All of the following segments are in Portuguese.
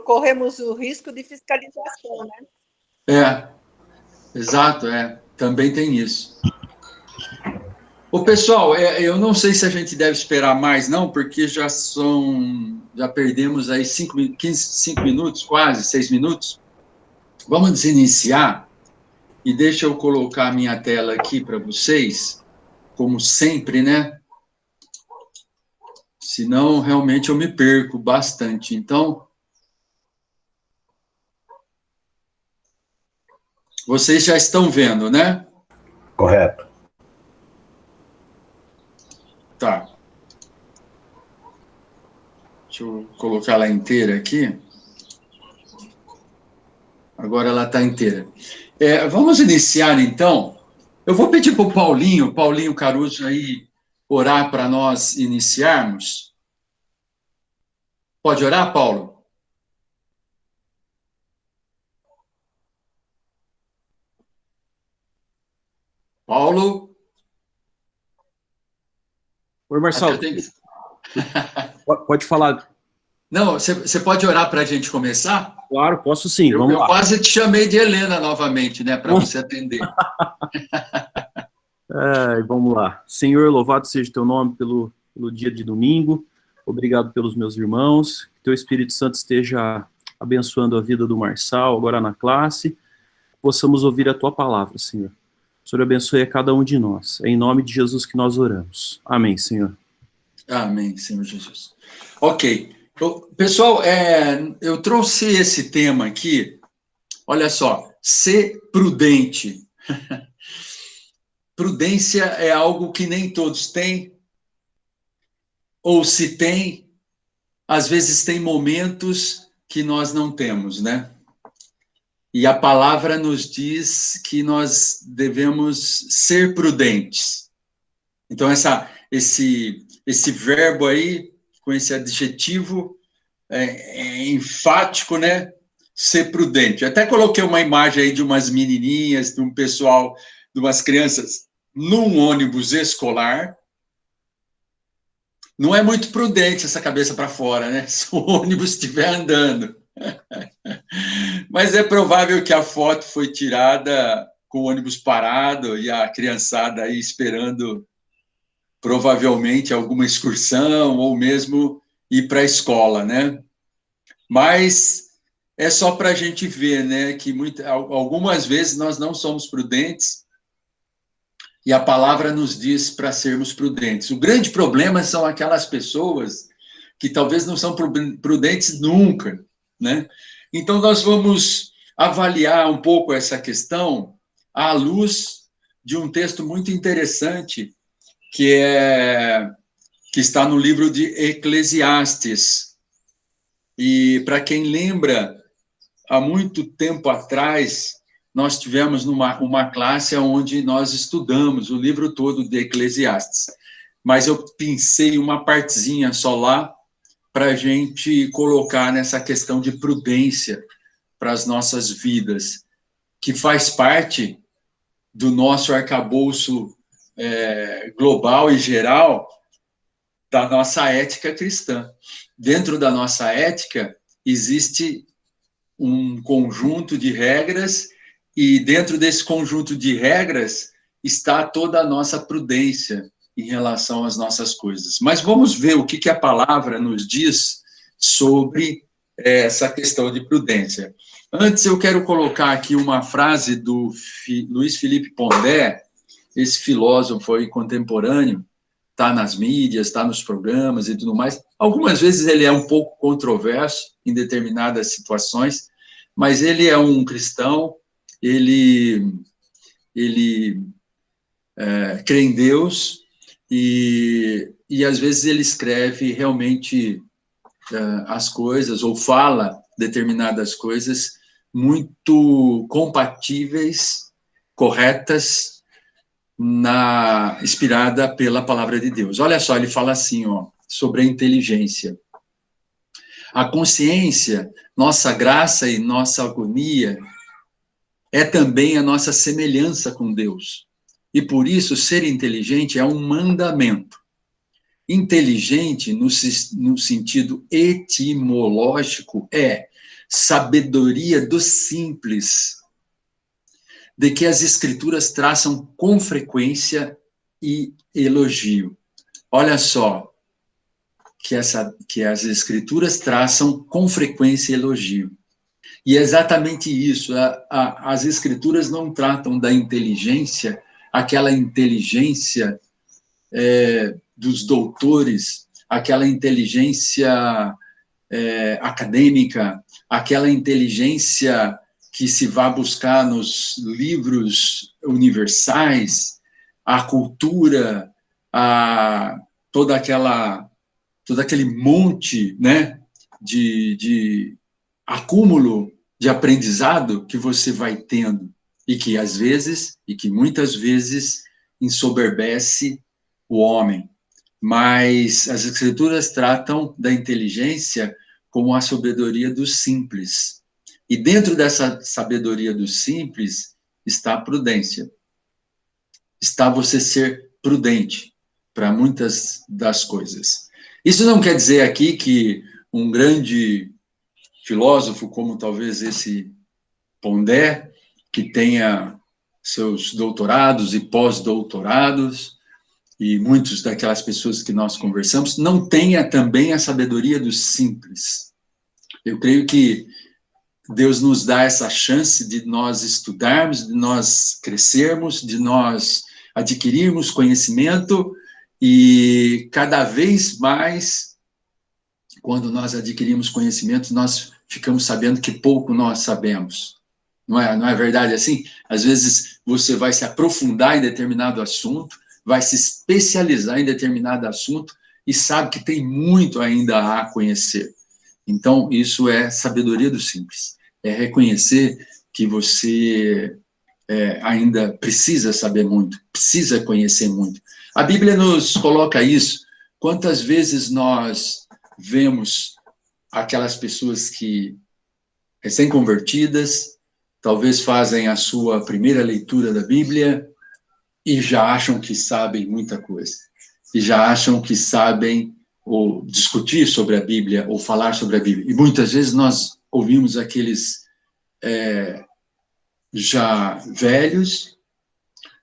corremos o risco de fiscalização, né? Exato, também tem isso. Ô, pessoal, eu não sei se a gente deve esperar mais, não, porque já perdemos aí 5 minutos, quase 6 minutos. Vamos iniciar, e deixa eu colocar a minha tela aqui para vocês, como sempre, né? Senão, realmente, eu me perco bastante. Então, vocês já estão vendo, né? Correto. Tá. Deixa eu colocar ela inteira aqui. Agora ela está inteira. Vamos iniciar, então. Eu vou pedir para o Paulinho Caruso, aí, orar para nós iniciarmos. Pode orar, Paulo? Paulo? Oi, Marcelo. Pode falar. Não, você pode orar para a gente começar? Claro, posso sim. Vamos lá. Eu quase te chamei de Helena novamente, né, para você atender. Vamos lá. Senhor, louvado seja o teu nome pelo dia de domingo. Obrigado pelos meus irmãos. Que teu Espírito Santo esteja abençoando a vida do Marçal, agora na classe. Possamos ouvir a tua palavra, Senhor. O Senhor abençoe a cada um de nós. É em nome de Jesus que nós oramos. Amém, Senhor. Amém, Senhor Jesus. Ok. Pessoal, eu trouxe esse tema aqui. Olha só, ser prudente. Prudência é algo que nem todos têm, ou se tem, às vezes tem momentos que nós não temos, né? E a palavra nos diz que nós devemos ser prudentes. Então, esse verbo aí, com esse adjetivo enfático, né? Ser prudente. Eu até coloquei uma imagem aí de umas menininhas, de um pessoal, de umas crianças, num ônibus escolar. Não é muito prudente essa cabeça para fora, né? Se o ônibus estiver andando. Mas é provável que a foto foi tirada com o ônibus parado e a criançada aí esperando, provavelmente, alguma excursão ou mesmo ir para a escola, né? Mas é só para a gente ver, né, que algumas vezes nós não somos prudentes e a palavra nos diz para sermos prudentes. O grande problema são aquelas pessoas que talvez não são prudentes nunca, né? Então, nós vamos avaliar um pouco essa questão à luz de um texto muito interessante que está no livro de Eclesiastes. E, para quem lembra, há muito tempo atrás, nós tivemos uma classe onde nós estudamos o livro todo de Eclesiastes. Mas eu pensei uma partezinha só lá para a gente colocar nessa questão de prudência para as nossas vidas, que faz parte do nosso arcabouço global e geral da nossa ética cristã. Dentro da nossa ética existe um conjunto de regras e dentro desse conjunto de regras está toda a nossa prudência em relação às nossas coisas. Mas vamos ver o que a palavra nos diz sobre essa questão de prudência. Antes, eu quero colocar aqui uma frase do Luiz Felipe Pondé, esse filósofo aí contemporâneo, está nas mídias, está nos programas e tudo mais. Algumas vezes ele é um pouco controverso em determinadas situações, mas ele é um cristão, ele crê em Deus e às vezes ele escreve realmente as coisas ou fala determinadas coisas muito compatíveis, corretas, inspirada pela palavra de Deus. Olha só, ele fala assim, sobre a inteligência. A consciência, nossa graça e nossa agonia é também a nossa semelhança com Deus. E por isso, ser inteligente é um mandamento. Inteligente, no sentido etimológico, é sabedoria do simples, de que as Escrituras traçam com frequência e elogio. Olha só, que as Escrituras traçam com frequência e elogio. E é exatamente isso, as Escrituras não tratam da inteligência, aquela inteligência dos doutores, aquela inteligência acadêmica, aquela inteligência que se vai buscar nos livros universais, a cultura, todo aquele monte, né, de acúmulo de aprendizado que você vai tendo e que muitas vezes ensoberbece o homem. Mas as Escrituras tratam da inteligência como a sabedoria do simples. E dentro dessa sabedoria do simples está a prudência. Está você ser prudente para muitas das coisas. Isso não quer dizer aqui que um grande filósofo, como talvez esse Pondé, que tenha seus doutorados e pós-doutorados, e muitas daquelas pessoas que nós conversamos, não tenha também a sabedoria do simples. Eu creio que Deus nos dá essa chance de nós estudarmos, de nós crescermos, de nós adquirirmos conhecimento, e cada vez mais, quando nós adquirimos conhecimento, nós ficamos sabendo que pouco nós sabemos. Não é verdade assim? Às vezes você vai se aprofundar em determinado assunto, vai se especializar em determinado assunto e sabe que tem muito ainda a conhecer. Então, isso é sabedoria do simples. É reconhecer que você ainda precisa saber muito, precisa conhecer muito. A Bíblia nos coloca isso. Quantas vezes nós vemos aquelas pessoas que, recém-convertidas, talvez fazem a sua primeira leitura da Bíblia e já acham que sabem muita coisa. E já acham que sabem ou discutir sobre a Bíblia, ou falar sobre a Bíblia. E muitas vezes nós ouvimos aqueles já velhos,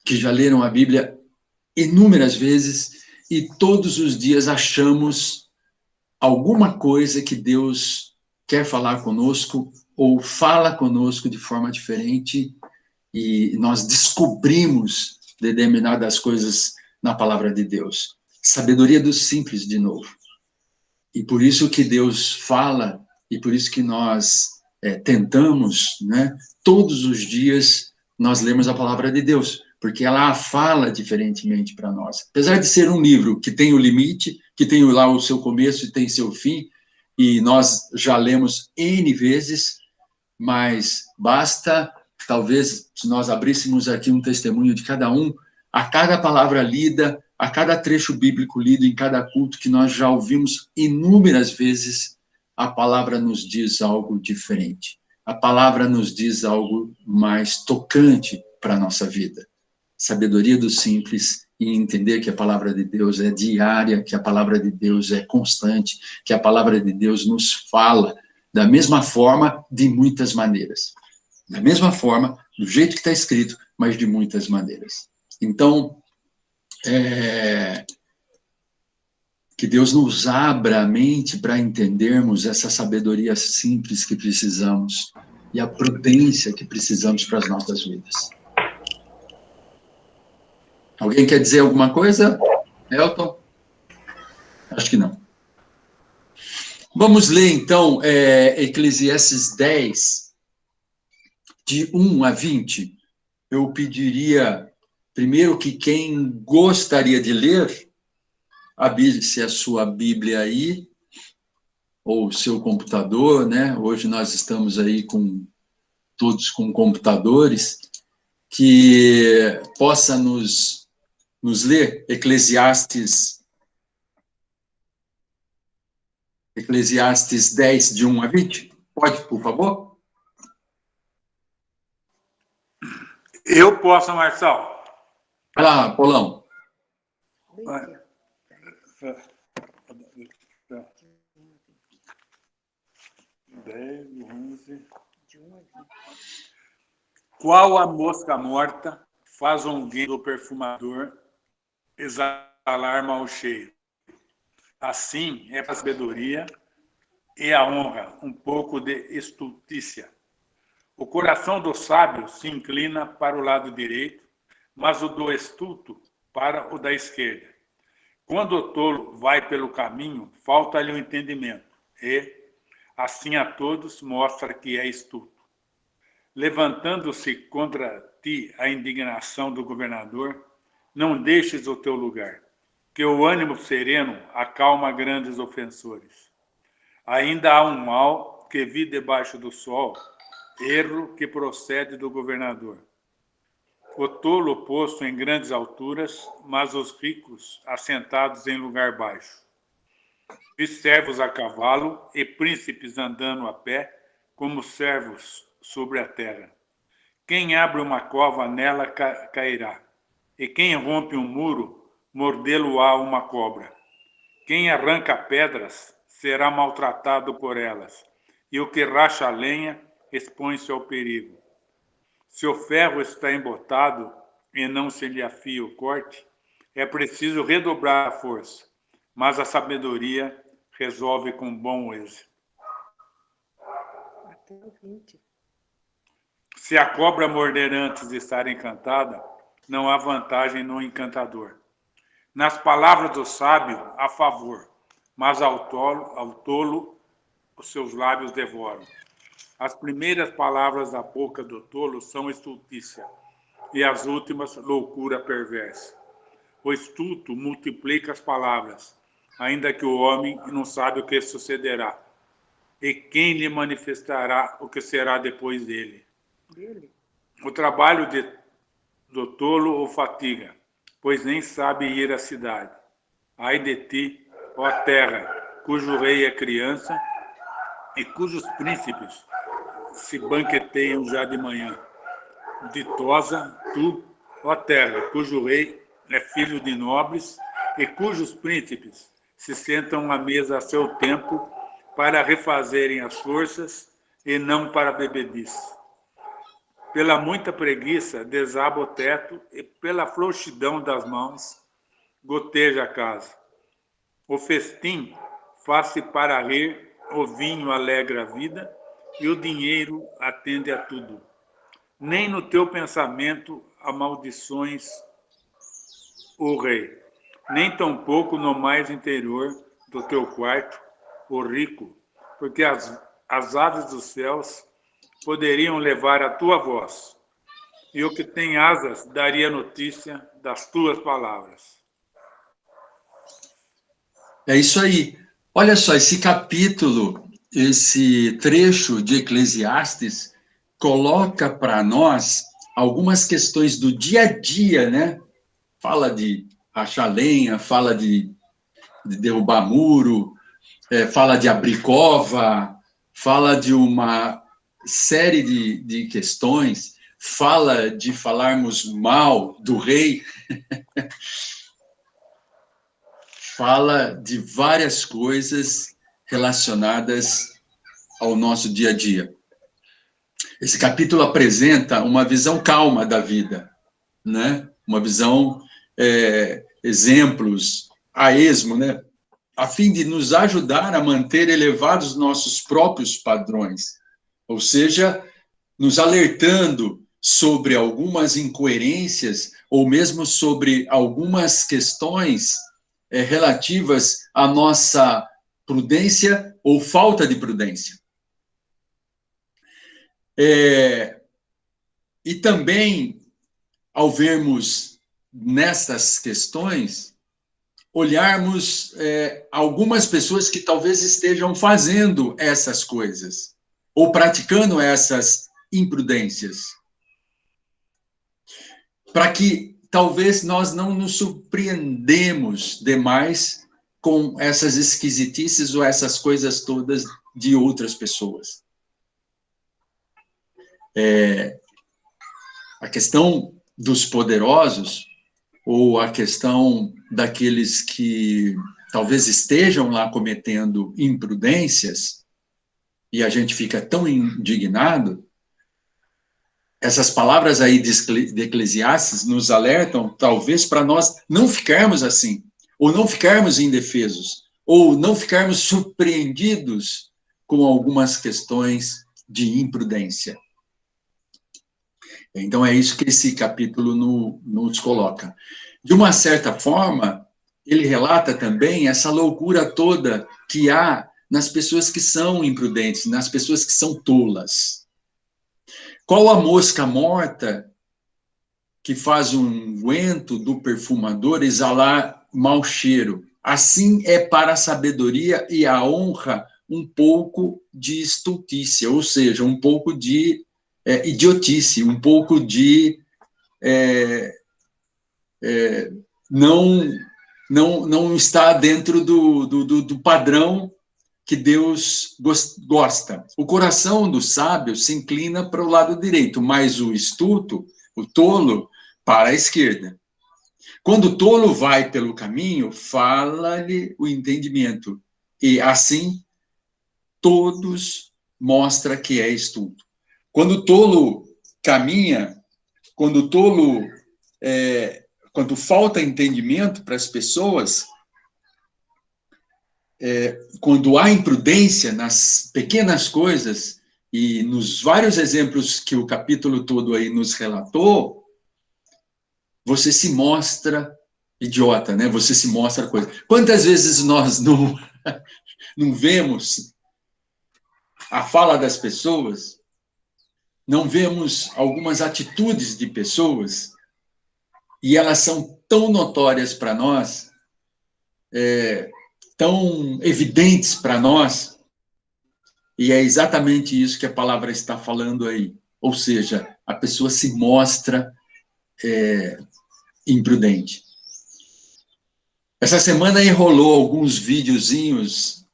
que já leram a Bíblia inúmeras vezes, e todos os dias achamos alguma coisa que Deus quer falar conosco, ou fala conosco de forma diferente, e nós descobrimos determinadas coisas na palavra de Deus. Sabedoria do simples, de novo. E por isso que Deus fala, e por isso que nós tentamos, né, todos os dias, nós lemos a palavra de Deus, porque ela fala diferentemente para nós. Apesar de ser um livro que tem o limite, que tem lá o seu começo e tem seu fim, e nós já lemos N vezes, mas basta, talvez, se nós abríssemos aqui um testemunho de cada um, a cada palavra lida, a cada trecho bíblico lido em cada culto que nós já ouvimos inúmeras vezes, a palavra nos diz algo diferente. A palavra nos diz algo mais tocante para a nossa vida. Sabedoria do simples e entender que a palavra de Deus é diária, que a palavra de Deus é constante, que a palavra de Deus nos fala da mesma forma, de muitas maneiras. Da mesma forma, do jeito que está escrito, mas de muitas maneiras. Então, que Deus nos abra a mente para entendermos essa sabedoria simples que precisamos e a prudência que precisamos para as nossas vidas. Alguém quer dizer alguma coisa? Elton? Acho que não. Vamos ler, então, Eclesiastes 10, de 1 a 20. Eu pediria, primeiro, que quem gostaria de ler, abrisse a sua Bíblia aí, ou o seu computador, né? Hoje nós estamos aí todos com computadores, que possa nos ler Eclesiastes 10, de 1 a 20. Pode, por favor? Eu posso, Marçal. Vai lá, Paulão. 10, 11... De 1 a 20. Qual a mosca morta faz alguém do perfumador exalar mau cheiro? Assim é a sabedoria e a honra, um pouco de estultícia. O coração do sábio se inclina para o lado direito, mas o do estulto para o da esquerda. Quando o tolo vai pelo caminho, falta-lhe o entendimento, e, assim a todos, mostra que é estulto. Levantando-se contra ti a indignação do governador, não deixes o teu lugar, que o ânimo sereno acalma grandes ofensores. Ainda há um mal que vi debaixo do sol, erro que procede do governador. O tolo posto em grandes alturas, mas os ricos assentados em lugar baixo. Vi servos a cavalo e príncipes andando a pé, como servos sobre a terra. Quem abre uma cova, nela cairá, e quem rompe um muro, mordê-lo-á uma cobra. Quem arranca pedras, será maltratado por elas, e o que racha a lenha, expõe-se ao perigo. Se o ferro está embotado e não se lhe afia o corte, é preciso redobrar a força, mas a sabedoria resolve com bom êxito. Até o 20. Se a cobra morder antes de estar encantada, não há vantagem no encantador. Nas palavras do sábio, há favor, mas ao tolo os seus lábios devoram. As primeiras palavras da boca do tolo são estultícia, e as últimas, loucura perversa. O estulto multiplica as palavras, ainda que o homem não sabe o que sucederá, e quem lhe manifestará o que será depois dele. O trabalho do tolo o fatiga, pois nem sabe ir à cidade. Ai de ti, ó terra, cujo rei é criança e cujos príncipes se banqueteiam já de manhã. Ditosa tu, ó terra, cujo rei é filho de nobres e cujos príncipes se sentam à mesa a seu tempo para refazerem as forças e não para bebedice. Pela muita preguiça desaba o teto e pela frouxidão das mãos goteja a casa. O festim faz-se para rir, o vinho alegra a vida e o dinheiro atende a tudo. Nem no teu pensamento amaldições o rei, nem tampouco no mais interior do teu quarto o rico, porque as aves dos céus poderiam levar a tua voz, e o que tem asas daria notícia das tuas palavras. É isso aí. Olha só, esse capítulo, esse trecho de Eclesiastes, coloca para nós algumas questões do dia a dia, né? Fala de rachar lenha, fala de derrubar muro, fala de abrir cova, fala de uma série de questões, fala de falarmos mal do rei, fala de várias coisas relacionadas ao nosso dia a dia. Esse capítulo apresenta uma visão calma da vida, né? Uma visão, exemplos a esmo, né? A fim de nos ajudar a manter elevados nossos próprios padrões, ou seja, nos alertando sobre algumas incoerências ou mesmo sobre algumas questões relativas à nossa prudência ou falta de prudência. E também, ao vermos nessas questões, olharmos algumas pessoas que talvez estejam fazendo essas coisas ou praticando essas imprudências, para que talvez nós não nos surpreendemos demais com essas esquisitices ou essas coisas todas de outras pessoas. A questão dos poderosos ou a questão daqueles que talvez estejam lá cometendo imprudências, e a gente fica tão indignado, essas palavras aí de Eclesiastes nos alertam, talvez, para nós não ficarmos assim, ou não ficarmos indefesos, ou não ficarmos surpreendidos com algumas questões de imprudência. Então, é isso que esse capítulo nos coloca. De uma certa forma, ele relata também essa loucura toda que há nas pessoas que são imprudentes, nas pessoas que são tolas. Qual a mosca morta que faz um unguento do perfumador exalar mau cheiro? Assim é para a sabedoria e a honra um pouco de estultícia, ou seja, um pouco de idiotice, um pouco de não está dentro do padrão que Deus gosta. O coração do sábio se inclina para o lado direito, mas o estulto, o tolo, para a esquerda. Quando o tolo vai pelo caminho, fala-lhe o entendimento, e assim todos mostra que é estulto. Quando o tolo caminha, quando falta entendimento para as pessoas, quando há imprudência nas pequenas coisas, e nos vários exemplos que o capítulo todo aí nos relatou, você se mostra idiota, né? Você se mostra coisa. Quantas vezes nós não vemos a fala das pessoas, não vemos algumas atitudes de pessoas, e elas são tão notórias para nós, tão evidentes para nós, e é exatamente isso que a palavra está falando aí. Ou seja, a pessoa se mostra imprudente. Essa semana enrolou alguns videozinhos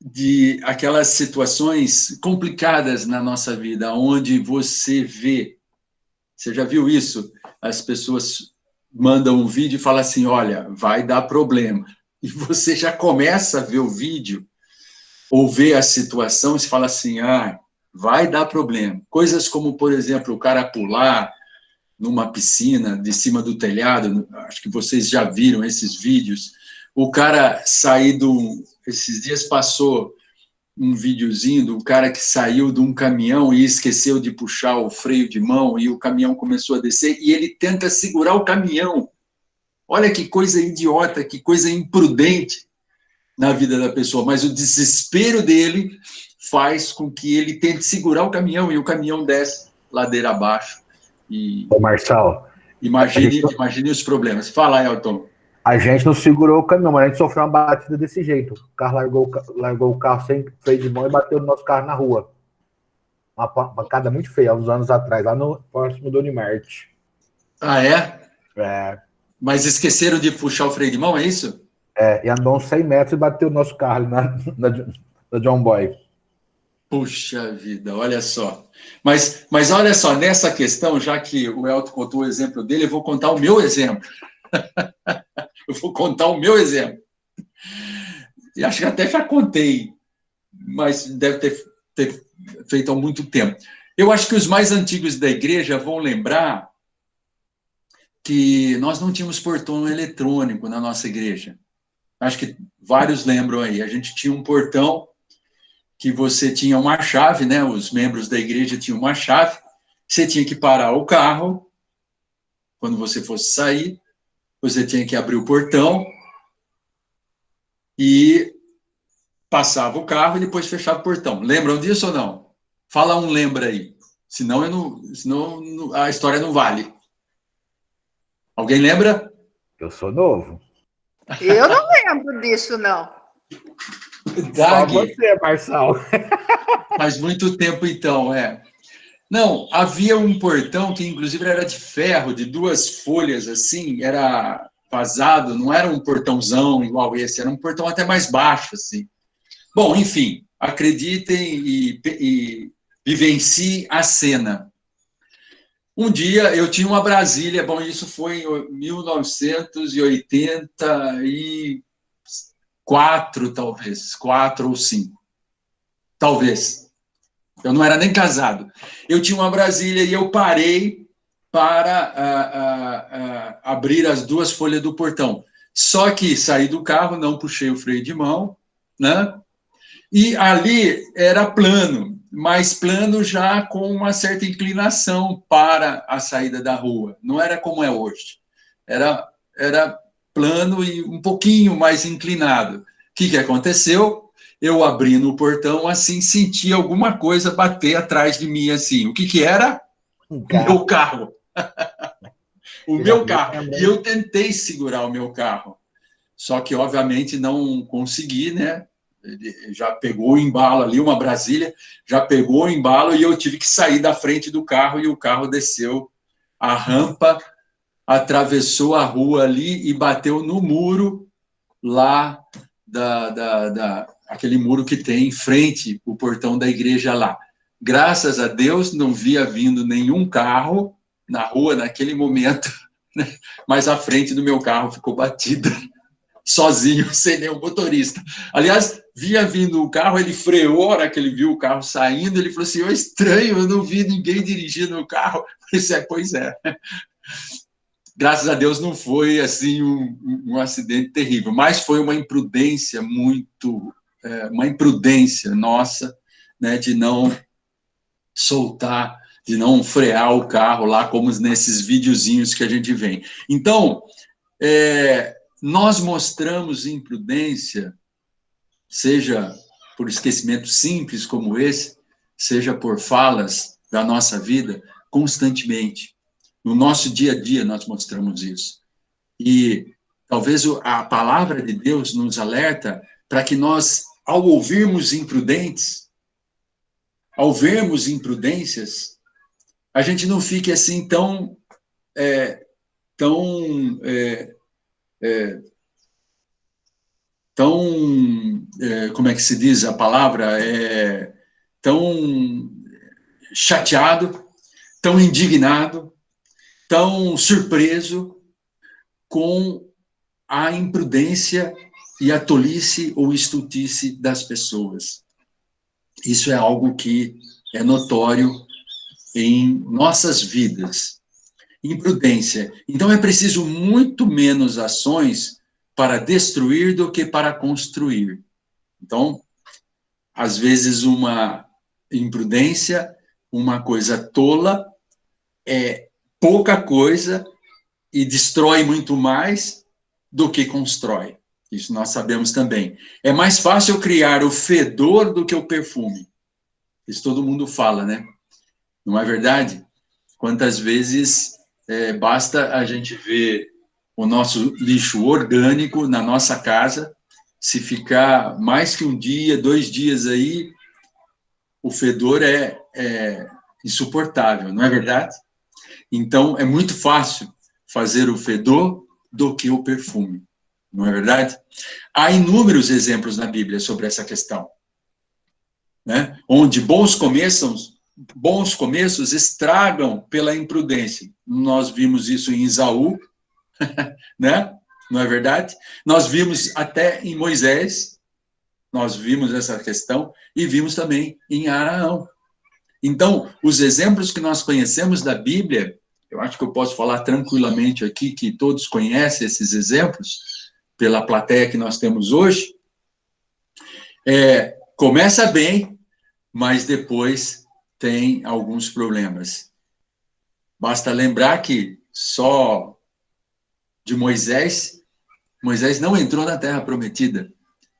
de aquelas situações complicadas na nossa vida, onde você já viu isso? As pessoas mandam um vídeo e falam assim, olha, vai dar problema. E você já começa a ver o vídeo, ou ver a situação, e se fala assim, vai dar problema. Coisas como, por exemplo, o cara pular numa piscina de cima do telhado, acho que vocês já viram esses vídeos, o cara sair esses dias passou um videozinho do cara que saiu de um caminhão e esqueceu de puxar o freio de mão e o caminhão começou a descer e ele tenta segurar o caminhão. Olha que coisa idiota, que coisa imprudente na vida da pessoa, mas o desespero dele faz com que ele tente segurar o caminhão e o caminhão desce ladeira abaixo. Ô, Marçal, imagine os problemas. Fala, Elton. A gente não segurou o caminhão, mas a gente sofreu uma batida desse jeito. O carro largou o carro sem freio de mão e bateu no nosso carro na rua. Uma pancada muito feia, há uns anos atrás, lá no próximo do Unimart. Ah, é? É. Mas esqueceram de puxar o freio de mão, é isso? E andou uns 100 metros e bateu no nosso carro na John Boy. Puxa vida, olha só. Mas olha só, nessa questão, já que o Elton contou o exemplo dele, eu vou contar o meu exemplo. Eu vou contar o meu exemplo. E acho que até já contei, mas deve ter feito há muito tempo. Eu acho que os mais antigos da igreja vão lembrar que nós não tínhamos portão eletrônico na nossa igreja. Acho que vários lembram aí. A gente tinha um portão que você tinha uma chave, né? Os membros da igreja tinham uma chave. Você tinha que parar o carro quando você fosse sair. Você tinha que abrir o portão e passava o carro e depois fechava o portão. Lembram disso ou não? Fala um lembra aí. Senão a história não vale. Alguém lembra? Eu sou novo. Eu não lembro disso, não. Só você, Marçal. Faz muito tempo, então, Não, havia um portão que, inclusive, era de ferro, de 2 folhas, assim, era vazado, não era um portãozão igual esse, era um portão até mais baixo, assim. Bom, enfim, acreditem e vivenciem a cena. Um dia, eu tinha uma Brasília, bom, isso foi em 1984, talvez, 4 ou 5. talvez. Eu não era nem casado. Eu tinha uma Brasília e eu parei para abrir as duas folhas do portão. Só que saí do carro, não puxei o freio de mão, né? E ali era plano, mas plano já com uma certa inclinação para a saída da rua. Não era como é hoje. Era plano e um pouquinho mais inclinado. O que aconteceu? Eu abri no portão, assim, senti alguma coisa bater atrás de mim, assim. O que era? Um O meu carro. O Já meu vi, carro. lembra, E eu tentei segurar o meu carro. Só que, obviamente, não consegui, né? Ele já pegou o embalo ali, uma Brasília, já pegou o embalo e eu tive que sair da frente do carro e o carro desceu a rampa, atravessou a rua ali e bateu no muro lá aquele muro que tem em frente o portão da igreja lá. Graças a Deus não via vindo nenhum carro na rua naquele momento, né? Mas a frente do meu carro ficou batida sozinho, sem nenhum motorista. Aliás, via vindo o carro, ele freou, a hora que ele viu o carro saindo, ele falou assim, estranho, eu não vi ninguém dirigindo o carro. Pois é. Graças a Deus não foi assim um acidente terrível, mas foi uma imprudência uma imprudência nossa, né, de não soltar, de não frear o carro lá, como nesses videozinhos que a gente vê. Então, nós mostramos imprudência, seja por esquecimento simples como esse, seja por falas da nossa vida, constantemente. No nosso dia a dia nós mostramos isso. E talvez a palavra de Deus nos alerta para que nós, ao ouvirmos imprudentes, ao vermos imprudências, a gente não fique assim tão como é que se diz a palavra? Tão chateado, tão indignado, tão surpreso com a imprudência e a tolice ou estultice das pessoas. Isso é algo que é notório em nossas vidas. Imprudência. Então, é preciso muito menos ações para destruir do que para construir. Então, às vezes, uma imprudência, uma coisa tola, é pouca coisa e destrói muito mais do que constrói. Isso nós sabemos também. É mais fácil criar o fedor do que o perfume. Isso todo mundo fala, né? Não é verdade? Quantas vezes basta a gente ver o nosso lixo orgânico na nossa casa, se ficar mais que um dia, 2 dias aí, o fedor é insuportável, não é verdade? Então, é muito fácil fazer o fedor do que o perfume, não é verdade? Há inúmeros exemplos na Bíblia sobre essa questão, né? Onde bons começos estragam pela imprudência. Nós vimos isso em Esaú, né? Não é verdade? Nós vimos até em Moisés, nós vimos essa questão, e vimos também em Araão. Então, os exemplos que nós conhecemos da Bíblia, eu acho que eu posso falar tranquilamente aqui, que todos conhecem esses exemplos, pela plateia que nós temos hoje, começa bem, mas depois tem alguns problemas. Basta lembrar que só de Moisés não entrou na Terra Prometida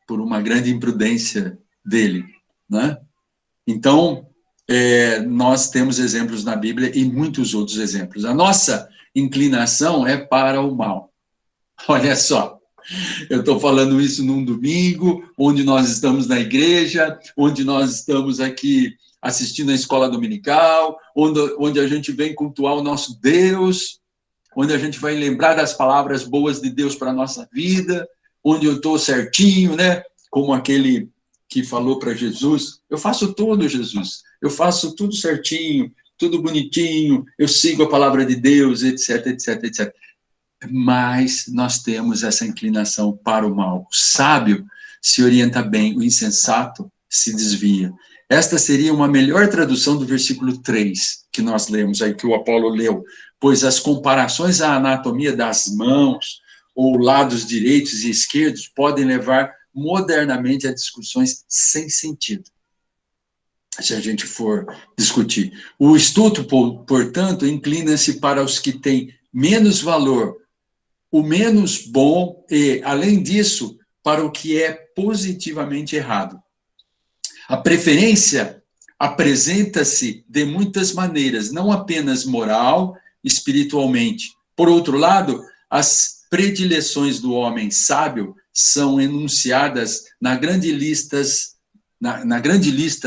por uma grande imprudência dele, né? Então, nós temos exemplos na Bíblia e muitos outros exemplos. A nossa inclinação é para o mal. Olha só, eu estou falando isso num domingo, onde nós estamos na igreja, onde nós estamos aqui assistindo a escola dominical, onde a gente vem cultuar o nosso Deus, onde a gente vai lembrar das palavras boas de Deus para a nossa vida, onde eu estou certinho, né? Como aquele que falou para Jesus, eu faço tudo, Jesus, eu faço tudo certinho, tudo bonitinho, eu sigo a palavra de Deus, etc, etc, etc. Mas nós temos essa inclinação para o mal. O sábio se orienta bem, o insensato se desvia. Esta seria uma melhor tradução do versículo 3, que nós lemos aí, que o Apolo leu, pois as comparações à anatomia das mãos, ou lados direitos e esquerdos, podem levar modernamente a discussões sem sentido, se a gente for discutir. O estudo, portanto, inclina-se para os que têm menos valor, o menos bom e, além disso, para o que é positivamente errado. A preferência apresenta-se de muitas maneiras, não apenas moral, espiritualmente. Por outro lado, as predileções do homem sábio são enunciadas na grande lista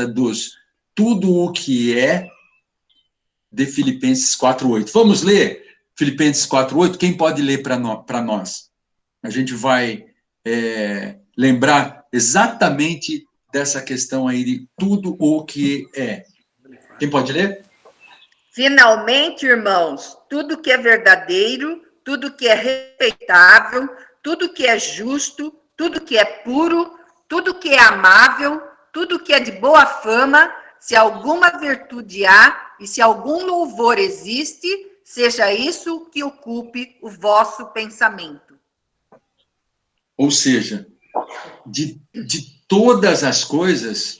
dos tudo o que é de Filipenses 4:8. Vamos ler Filipenses 4:8? Quem pode ler para nós? A gente vai lembrar exatamente dessa questão aí de tudo o que é. Quem pode ler? Finalmente, irmãos, tudo que é verdadeiro, tudo que é respeitável, tudo que é justo, tudo que é puro, tudo que é amável, tudo que é de boa fama, se alguma virtude há e se algum louvor existe, seja isso que ocupe o vosso pensamento. Ou seja, de todas as coisas,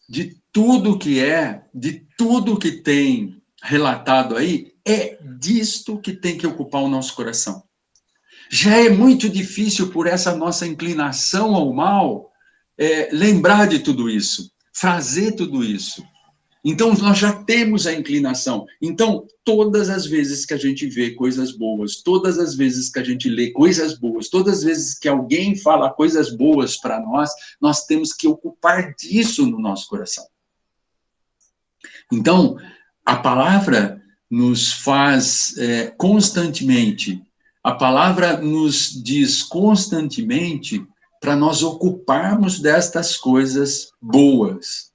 de tudo que é, de tudo que tem relatado aí, é disto que tem que ocupar o nosso coração. Já é muito difícil, por essa nossa inclinação ao mal, lembrar de tudo isso, fazer tudo isso. Então, nós já temos a inclinação. Então, todas as vezes que a gente vê coisas boas, todas as vezes que a gente lê coisas boas, todas as vezes que alguém fala coisas boas para nós, nós temos que ocupar disso no nosso coração. Então, a palavra nos faz constantemente, a palavra nos diz constantemente para nós ocuparmos destas coisas boas.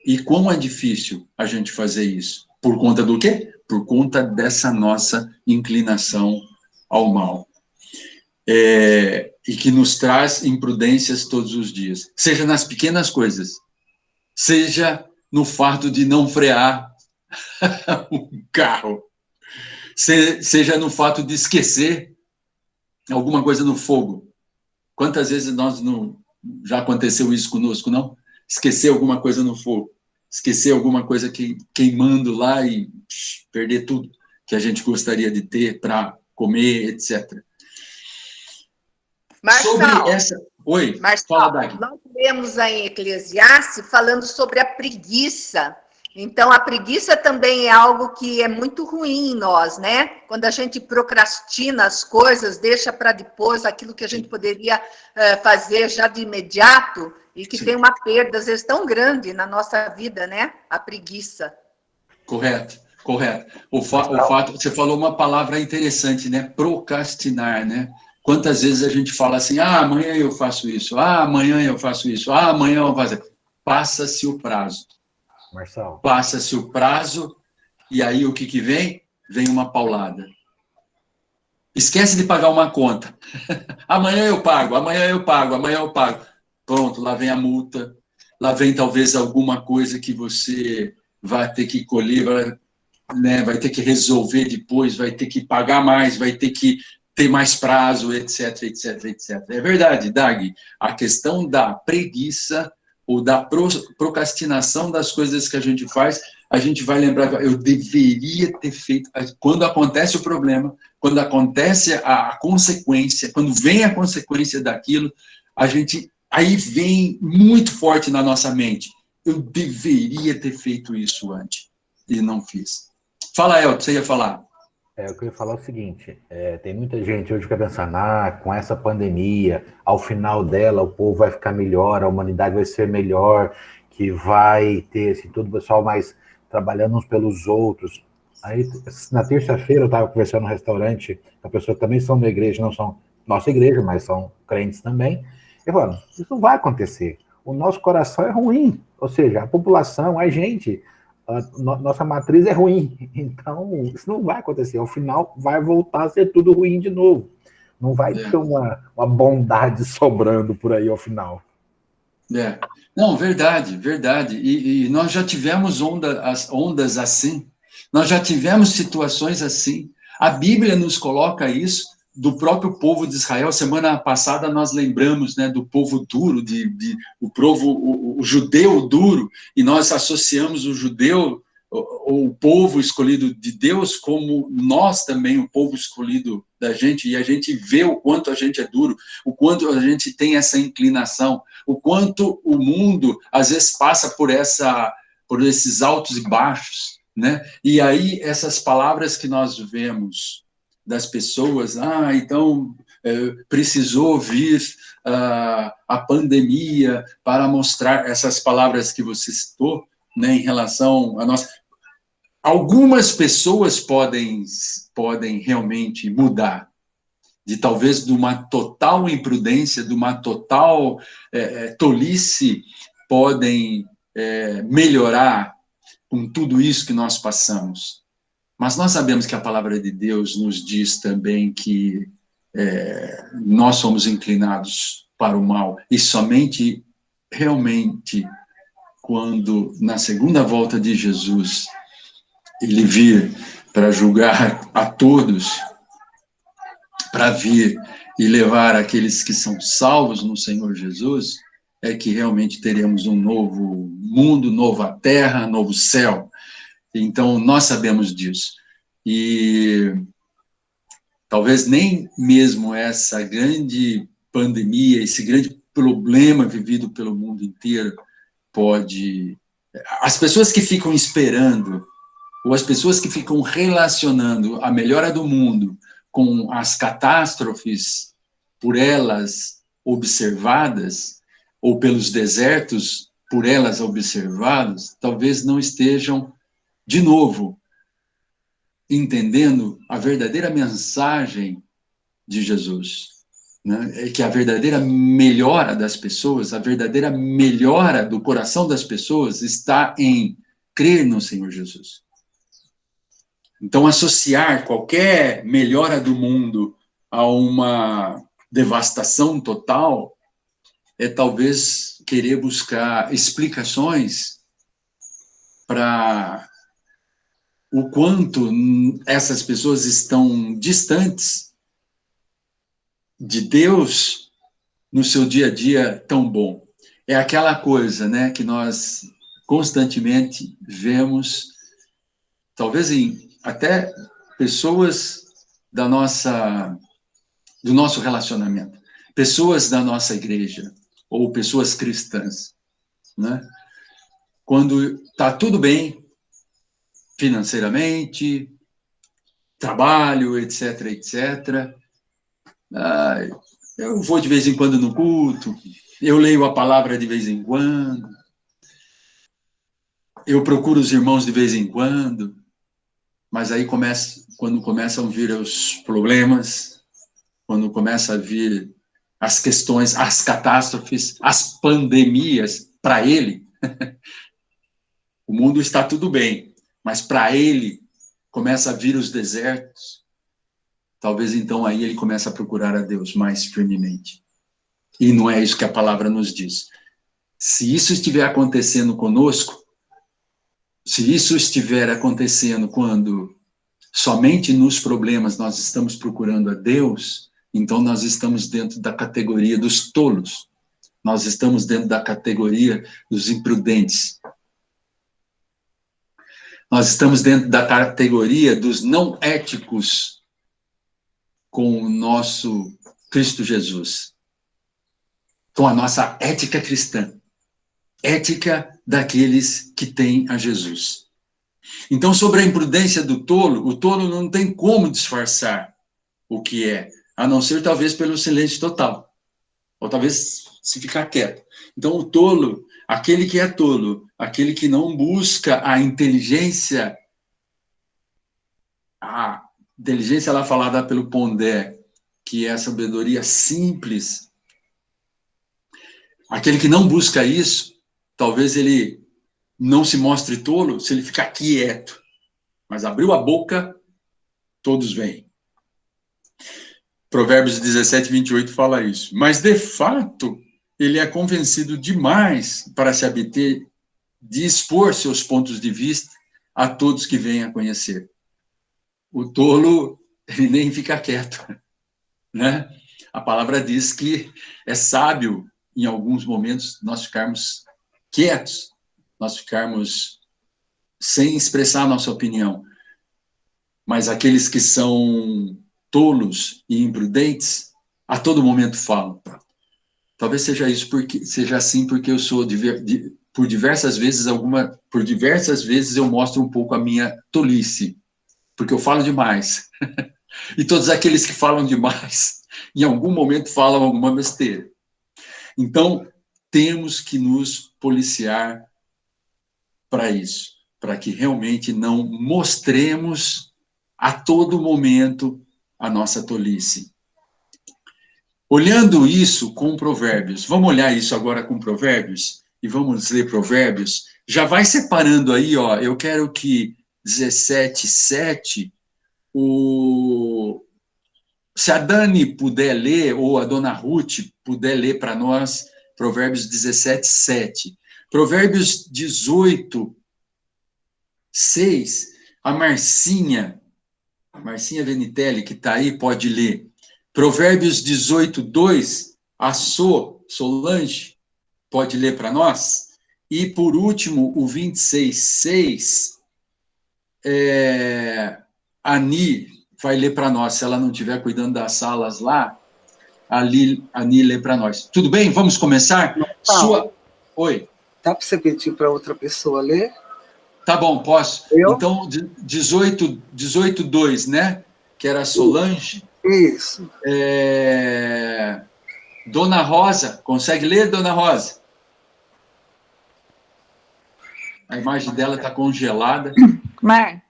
E como é difícil a gente fazer isso? Por conta do quê? Por conta dessa nossa inclinação ao mal. E que nos traz imprudências todos os dias. Seja nas pequenas coisas, seja no fato de não frear um carro, seja no fato de esquecer alguma coisa no fogo. Quantas vezes já aconteceu isso conosco, não? Esquecer alguma coisa no fogo. Esquecer alguma coisa queimando lá e perder tudo que a gente gostaria de ter para comer, etc. Marçal, sobre essa... Oi, Marçal, fala, Dagny. nós lemos aí em Eclesiastes falando sobre a preguiça. Então, a preguiça também é algo que é muito ruim em nós, né? Quando a gente procrastina as coisas, deixa para depois aquilo que a gente poderia fazer já de imediato, e que tem uma perda, às vezes, tão grande na nossa vida, né? A preguiça. Correto. O fato, você falou uma palavra interessante, né? Procrastinar, né? Quantas vezes a gente fala assim, amanhã eu faço isso, amanhã eu faço isso, amanhã eu faço... Passa-se o prazo. Marçal. Passa-se o prazo, e aí o que vem? Vem uma paulada. Esquece de pagar uma conta. Amanhã eu pago. Pronto, lá vem a multa, lá vem talvez alguma coisa que você vai ter que colher, vai ter que resolver depois, vai ter que pagar mais, vai ter que ter mais prazo, etc. É verdade, Dag, a questão da preguiça ou da procrastinação das coisas que a gente faz, a gente vai lembrar, eu deveria ter feito, quando acontece o problema, quando acontece a consequência, quando vem a consequência daquilo, aí vem muito forte na nossa mente, eu deveria ter feito isso antes, e não fiz. Fala, Elton, você ia falar. Eu queria falar o seguinte, tem muita gente hoje que vai pensar, com essa pandemia, ao final dela o povo vai ficar melhor, a humanidade vai ser melhor, que vai ter assim, todo o pessoal mais trabalhando uns pelos outros. Aí, na terça-feira, eu estava conversando no restaurante com pessoas que também são da igreja, não são nossa igreja, mas são crentes também, e falando, isso não vai acontecer, o nosso coração é ruim, ou seja, a população, a gente... nossa matriz é ruim, então isso não vai acontecer, ao final vai voltar a ser tudo ruim de novo, não vai ter uma bondade sobrando por aí ao final. É. Não, verdade, verdade. E nós já tivemos ondas assim, nós já tivemos situações assim. A Bíblia nos coloca isso do próprio povo de Israel. Semana passada nós lembramos, né, do povo duro, o judeu duro, e nós associamos o judeu, o povo escolhido de Deus, como nós também, o povo escolhido da gente, e a gente vê o quanto a gente é duro, o quanto a gente tem essa inclinação, o quanto o mundo às vezes passa por esses altos e baixos, né? E aí essas palavras que nós vemos das pessoas, então precisou vir a pandemia para mostrar essas palavras que você citou, né, em relação a nós. Algumas pessoas podem realmente mudar, talvez de uma total imprudência, de uma total tolice, podem melhorar com tudo isso que nós passamos. Mas nós sabemos que a palavra de Deus nos diz também que nós somos inclinados para o mal, e somente realmente quando, na segunda volta de Jesus, ele vir para julgar a todos, para vir e levar aqueles que são salvos no Senhor Jesus, é que realmente teremos um novo mundo, nova terra, novo céu. Então, nós sabemos disso. E talvez nem mesmo essa grande pandemia, esse grande problema vivido pelo mundo inteiro pode... As pessoas que ficam esperando, ou as pessoas que ficam relacionando a melhora do mundo com as catástrofes por elas observadas, ou pelos desertos por elas observados, talvez não estejam, de novo, entendendo a verdadeira mensagem de Jesus, né? É que a verdadeira melhora das pessoas, a verdadeira melhora do coração das pessoas está em crer no Senhor Jesus. Então, associar qualquer melhora do mundo a uma devastação total é talvez querer buscar explicações para o quanto essas pessoas estão distantes de Deus no seu dia a dia tão bom. É aquela coisa, né, que nós constantemente vemos, talvez até pessoas do nosso relacionamento, pessoas da nossa igreja, ou pessoas cristãs, né? Quando está tudo bem, financeiramente, trabalho, etc., etc., eu vou de vez em quando no culto, eu leio a palavra de vez em quando, eu procuro os irmãos de vez em quando, mas aí quando começam a vir os problemas, quando começa a vir as questões, as catástrofes, as pandemias, para ele, o mundo está tudo bem, mas para ele começa a vir os desertos, talvez então aí ele começa a procurar a Deus mais firmemente. E não é isso que a palavra nos diz. Se isso estiver acontecendo conosco, se isso estiver acontecendo quando somente nos problemas nós estamos procurando a Deus, então nós estamos dentro da categoria dos tolos. Nós estamos dentro da categoria dos imprudentes. Nós estamos dentro da categoria dos não éticos com o nosso Cristo Jesus. Com a nossa ética cristã. Ética daqueles que têm a Jesus. Então, sobre a imprudência do tolo, o tolo não tem como disfarçar o que é, a não ser talvez pelo silêncio total, ou talvez se ficar quieto. Então, o tolo, aquele que é tolo, aquele que não busca a inteligência lá falada pelo Pondé, que é a sabedoria simples, aquele que não busca isso, talvez ele não se mostre tolo se ele ficar quieto. Mas abriu a boca, todos vêm. Provérbios 17, 28 fala isso. Mas, de fato, ele é convencido demais para se abter de expor seus pontos de vista a todos que venham a conhecer. O tolo, ele nem fica quieto, né? A palavra diz que é sábio, em alguns momentos, nós ficarmos quietos, nós ficarmos sem expressar a nossa opinião. Mas aqueles que são tolos e imprudentes, a todo momento falam. Talvez seja isso seja assim porque eu sou por diversas vezes eu mostro um pouco a minha tolice, porque eu falo demais. E todos aqueles que falam demais, em algum momento falam alguma besteira. Então, temos que nos policiar para isso, para que realmente não mostremos a todo momento a nossa tolice. Olhando isso com Provérbios, vamos olhar isso agora com Provérbios? E vamos ler Provérbios? Já vai separando aí, ó, eu quero que 17:7, se a Dani puder ler, ou a dona Ruth puder ler para nós, Provérbios 17:7. Provérbios 18:6, a Marcinha Venitelli, que está aí, pode ler. Provérbios 18:2, a Solange, pode ler para nós. E, por último, o 26:6, a Ani vai ler para nós. Se ela não estiver cuidando das salas lá, a Ani lê para nós. Tudo bem? Vamos começar? Oi. Dá para você pedir para outra pessoa ler? Tá bom, posso. Então, 18:2, né? Que era a Solange. Isso. Dona Rosa, consegue ler, Dona Rosa? A imagem dela está congelada. Mar.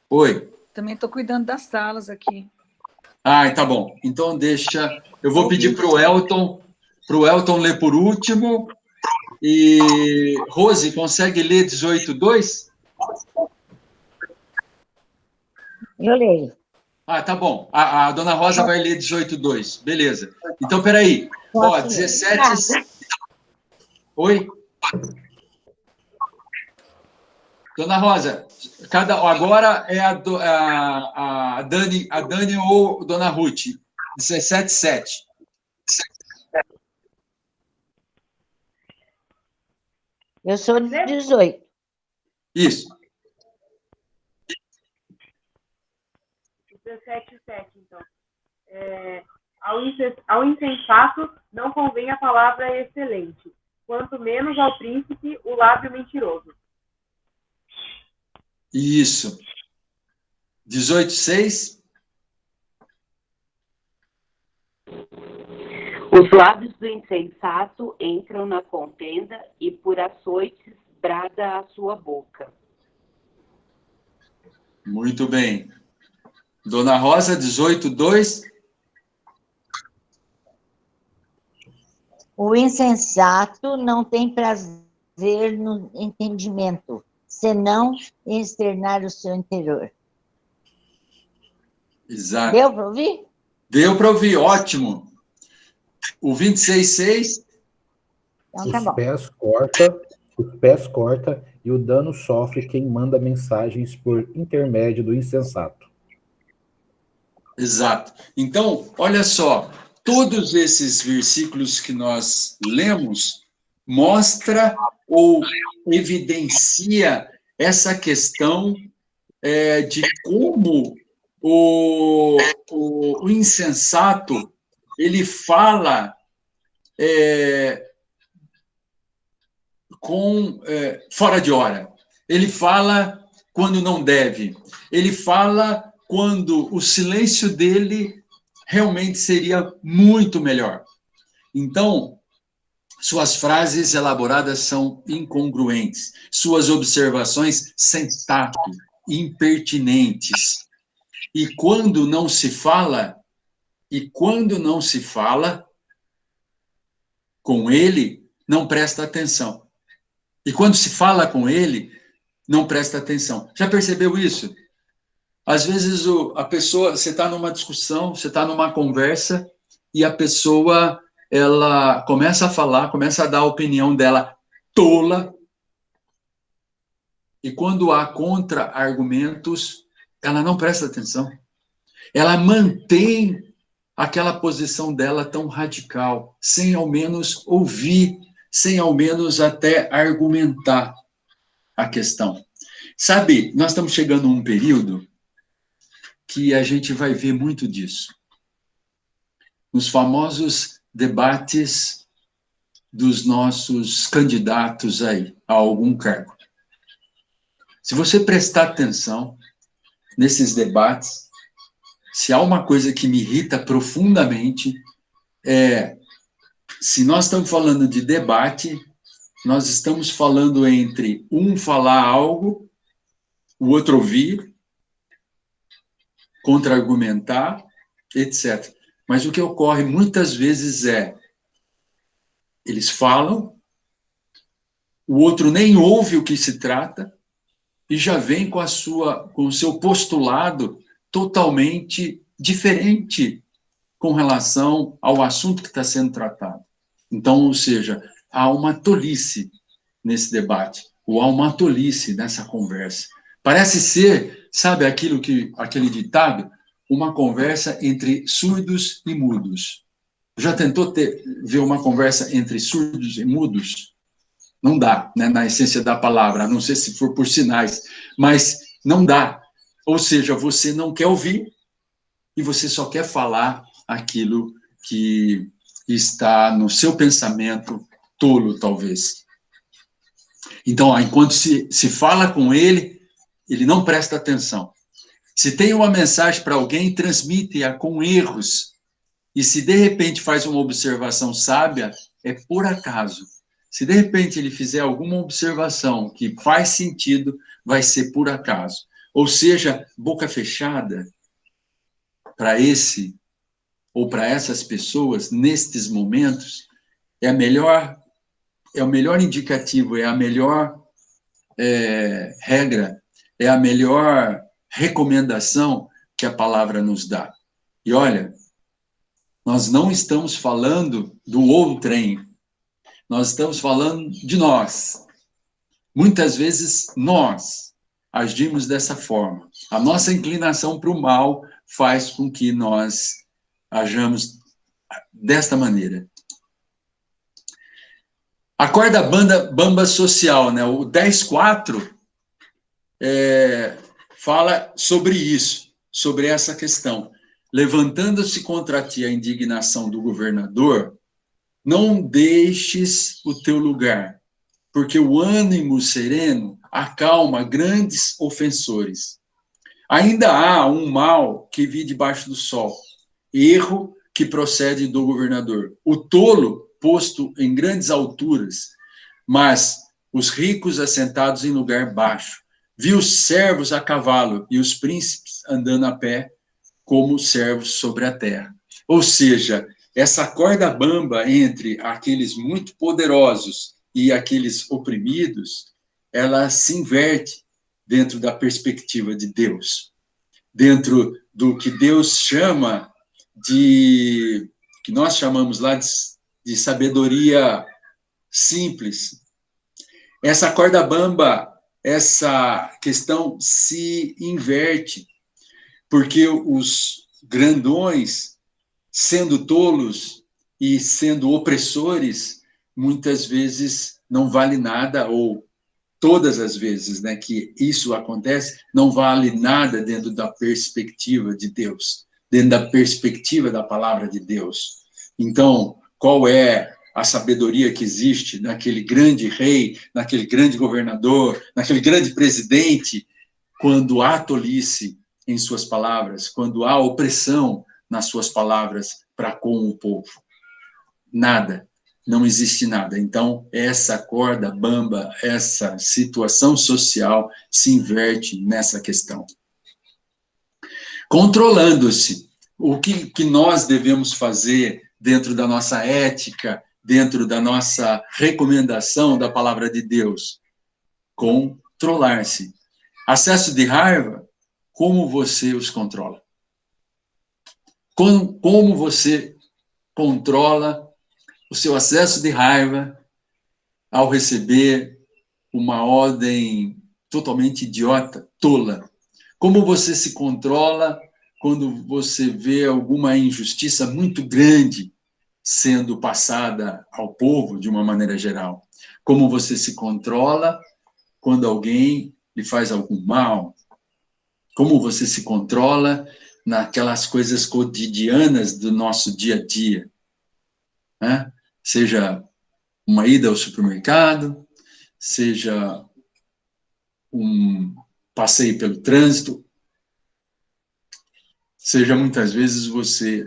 Oi. Também estou cuidando das salas aqui. Ah, tá bom. Então deixa. Eu vou pedir para o Elton ler por último. E Rose, consegue ler 18:2? Eu leio. Ah, tá bom. A dona Rosa vai ler 18:2. Beleza. Então, peraí. Ó, 17... Oi? Dona Rosa, agora é a Dani ou Dona Ruth. 17:7. Eu sou de 18. Isso. 17:7, então. Ao insensato não convém a palavra excelente, quanto menos ao príncipe o lábio mentiroso. Isso. 18:6. Os lábios do insensato entram na contenda e por açoites brada a sua boca. Muito bem. Dona Rosa, 18:2. O insensato não tem prazer no entendimento, senão em externar o seu interior. Exato. Deu para ouvir? Deu para ouvir, ótimo. O 26:6. Então tá bom. Os pés corta e o dano sofre quem manda mensagens por intermédio do insensato. Exato. Então, olha só, todos esses versículos que nós lemos mostra ou evidencia essa questão de como o insensato ele fala fora de hora. Ele fala quando não deve. Ele fala quando o silêncio dele realmente seria muito melhor. Então, suas frases elaboradas são incongruentes, suas observações sem tato, impertinentes. E quando não se fala com ele, não presta atenção. E quando se fala com ele, não presta atenção. Já percebeu isso? Às vezes a pessoa, você está numa discussão, você está numa conversa, e a pessoa ela começa a falar, começa a dar a opinião dela tola, e quando há contra-argumentos, ela não presta atenção. Ela mantém aquela posição dela tão radical, sem ao menos ouvir, sem ao menos até argumentar a questão. Sabe, nós estamos chegando a um período que a gente vai ver muito disso. Nos famosos debates dos nossos candidatos aí a algum cargo. Se você prestar atenção nesses debates, se há uma coisa que me irrita profundamente, se nós estamos falando de debate, nós estamos falando entre um falar algo, o outro ouvir, contra-argumentar, etc. Mas o que ocorre muitas vezes eles falam, o outro nem ouve o que se trata, e já vem com o seu postulado totalmente diferente com relação ao assunto que está sendo tratado. Então, ou seja, há uma tolice nesse debate, ou há uma tolice nessa conversa. Parece ser, sabe aquele ditado? Uma conversa entre surdos e mudos. Já tentou ver uma conversa entre surdos e mudos? Não dá, né, na essência da palavra, a não ser se for por sinais, mas não dá. Ou seja, você não quer ouvir e você só quer falar aquilo que está no seu pensamento tolo, talvez. Então, enquanto se fala com ele, ele não presta atenção. Se tem uma mensagem para alguém, transmite-a com erros. E se de repente faz uma observação sábia, é por acaso. Se de repente ele fizer alguma observação que faz sentido, vai ser por acaso. Ou seja, boca fechada para esse ou para essas pessoas, nestes momentos, é o melhor indicativo, é a melhor regra, é a melhor recomendação que a palavra nos dá. E olha, nós não estamos falando do outrem, nós estamos falando de nós. Muitas vezes nós agimos dessa forma. A nossa inclinação para o mal faz com que nós hajamos desta maneira. A corda bamba social, né? O 10.4 fala sobre isso, sobre essa questão. Levantando-se contra ti a indignação do governador, não deixes o teu lugar, porque o ânimo sereno acalma grandes ofensores. Ainda há um mal que vi debaixo do sol, erro que procede do governador. O tolo posto em grandes alturas, mas os ricos assentados em lugar baixo. Vi os servos a cavalo e os príncipes andando a pé como servos sobre a terra. Ou seja, essa corda bamba entre aqueles muito poderosos e aqueles oprimidos, ela se inverte dentro da perspectiva de Deus, dentro do que Deus chama que nós chamamos lá de sabedoria simples. Essa corda bamba, essa questão se inverte, porque os grandões, sendo tolos e sendo opressores, muitas vezes não vale nada, ou todas as vezes, né, que isso acontece, não vale nada dentro da perspectiva de Deus, dentro da perspectiva da palavra de Deus. Então, qual é a sabedoria que existe naquele grande rei, naquele grande governador, naquele grande presidente, quando há tolice em suas palavras, quando há opressão nas suas palavras para com o povo? Nada, não existe nada. Então, essa corda bamba, essa situação social se inverte nessa questão. Controlando-se, o que nós devemos fazer dentro da nossa ética, dentro da nossa recomendação da palavra de Deus? Controlar-se. Acesso de raiva, como você os controla? Como você controla o seu acesso de raiva ao receber uma ordem totalmente idiota, tola. Como você se controla quando você vê alguma injustiça muito grande sendo passada ao povo de uma maneira geral? Como você se controla quando alguém lhe faz algum mal? Como você se controla naquelas coisas cotidianas do nosso dia a dia, né? Seja uma ida ao supermercado, seja um passeio pelo trânsito, seja muitas vezes você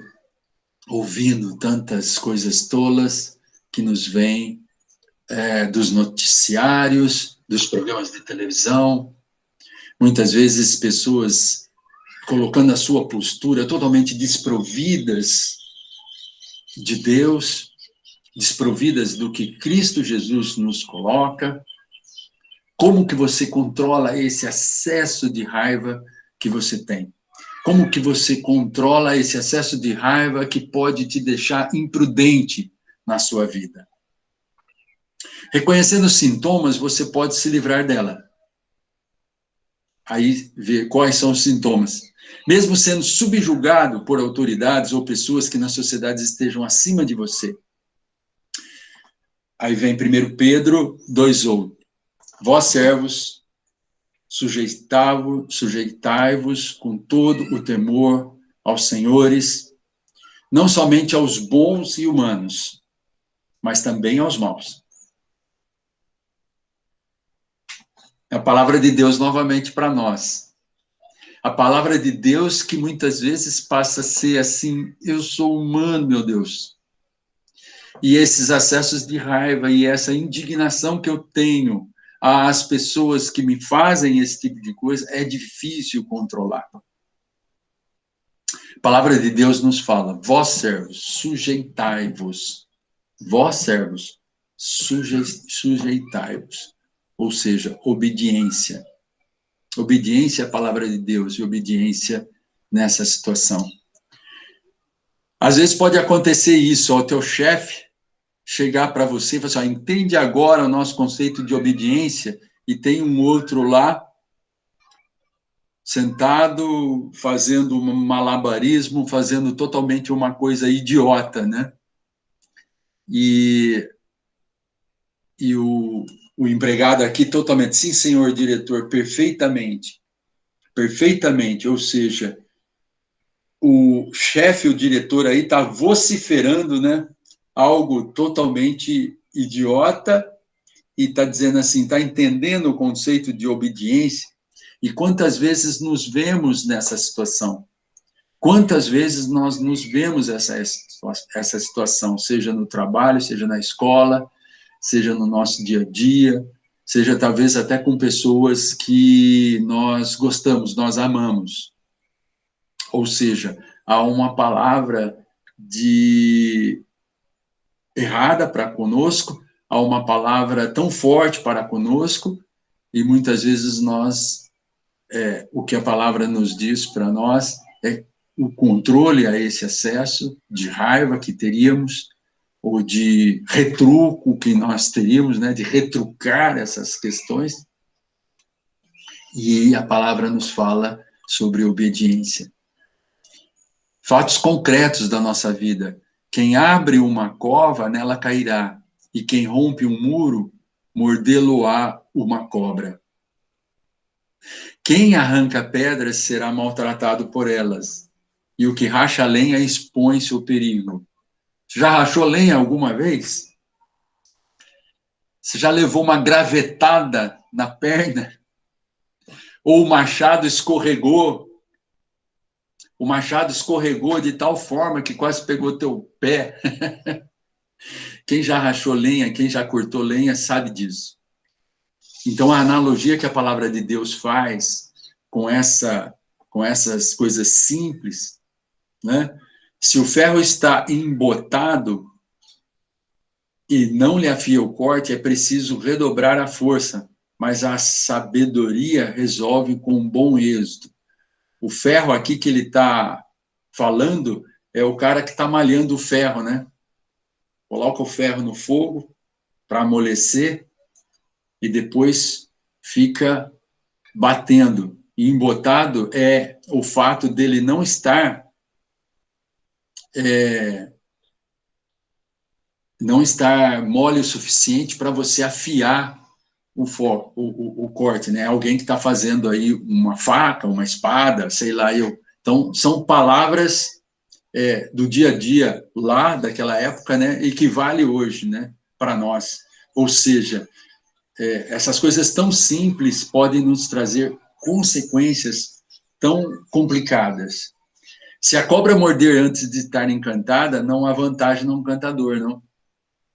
ouvindo tantas coisas tolas que nos vêm dos noticiários, dos programas de televisão, muitas vezes pessoas colocando a sua postura totalmente desprovidas de Deus, desprovidas do que Cristo Jesus nos coloca. Como que você controla esse acesso de raiva que você tem? Como que você controla esse acesso de raiva que pode te deixar imprudente na sua vida? Reconhecendo os sintomas, você pode se livrar dela. Aí, ver quais são os sintomas. Mesmo sendo subjugado por autoridades ou pessoas que na sociedade estejam acima de você. Aí vem 1 Pedro 2:8. Vós, servos, sujeitai-vos com todo o temor aos senhores, não somente aos bons e humanos, mas também aos maus. A palavra de Deus novamente para nós. A palavra de Deus que muitas vezes passa a ser assim, eu sou humano, meu Deus. E esses acessos de raiva e essa indignação que eu tenho às pessoas que me fazem esse tipo de coisa, é difícil controlar. A palavra de Deus nos fala, vós servos, sujeitai-vos. Vós servos, sujeitai-vos. Ou seja, obediência. Obediência à palavra de Deus e obediência nessa situação. Às vezes pode acontecer isso, o teu chefe chegar para você e falar assim, entende agora o nosso conceito de obediência, e tem um outro lá, sentado, fazendo um malabarismo, fazendo totalmente uma coisa idiota, né? E o empregado aqui totalmente, sim, senhor diretor, perfeitamente, ou seja, o chefe, o diretor aí está vociferando, né? Algo totalmente idiota, e está dizendo assim, está entendendo o conceito de obediência, e quantas vezes nos vemos nessa situação? Quantas vezes nós nos vemos essa situação, seja no trabalho, seja na escola, seja no nosso dia a dia, seja talvez até com pessoas que nós gostamos, nós amamos. Ou seja, há uma palavra errada para conosco, há uma palavra tão forte para conosco, e muitas vezes o que a palavra nos diz para nós é o controle a esse acesso de raiva que teríamos, ou de retruco que nós teríamos, né, de retrucar essas questões, e a palavra nos fala sobre obediência. Fatos concretos da nossa vida. Quem abre uma cova, nela cairá, e quem rompe um muro, mordê-lo-á uma cobra. Quem arranca pedras será maltratado por elas, e o que racha lenha expõe-se ao perigo. Você já rachou lenha alguma vez? Você já levou uma gravetada na perna? Ou o machado escorregou? O machado escorregou de tal forma que quase pegou teu pé. Quem já rachou lenha, quem já cortou lenha, sabe disso. Então, a analogia que a palavra de Deus faz com essas coisas simples, né? Se o ferro está embotado e não lhe afia o corte, é preciso redobrar a força, mas a sabedoria resolve com um bom êxito. O ferro aqui que ele está falando é o cara que está malhando o ferro, né? coloca o ferro no fogo para amolecer e depois fica batendo. E embotado é o fato dele não estar mole o suficiente para você afiar o corte, né? Alguém que está fazendo aí uma faca, uma espada, sei lá eu. Então, são palavras do dia a dia lá daquela época, né? E que vale hoje, né? Para nós. Ou seja, essas coisas tão simples podem nos trazer consequências tão complicadas. Se a cobra morder antes de estar encantada, não há vantagem no encantador, não.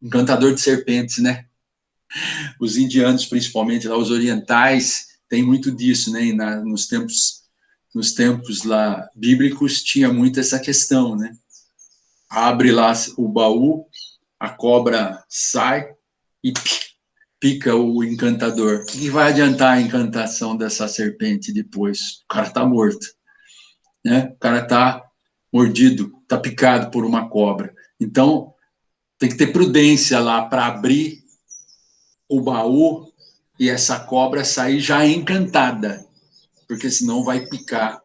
Encantador de serpentes, né? Os indianos, principalmente, lá, os orientais, têm muito disso, né? E nos tempos lá bíblicos, tinha muito essa questão, né? Abre lá o baú, a cobra sai e pica o encantador. O que vai adiantar a encantação dessa serpente depois? O cara está morto, né? O cara está mordido, está picado por uma cobra. Então, tem que ter prudência lá para abrir o baú e essa cobra sair já encantada, porque senão vai picar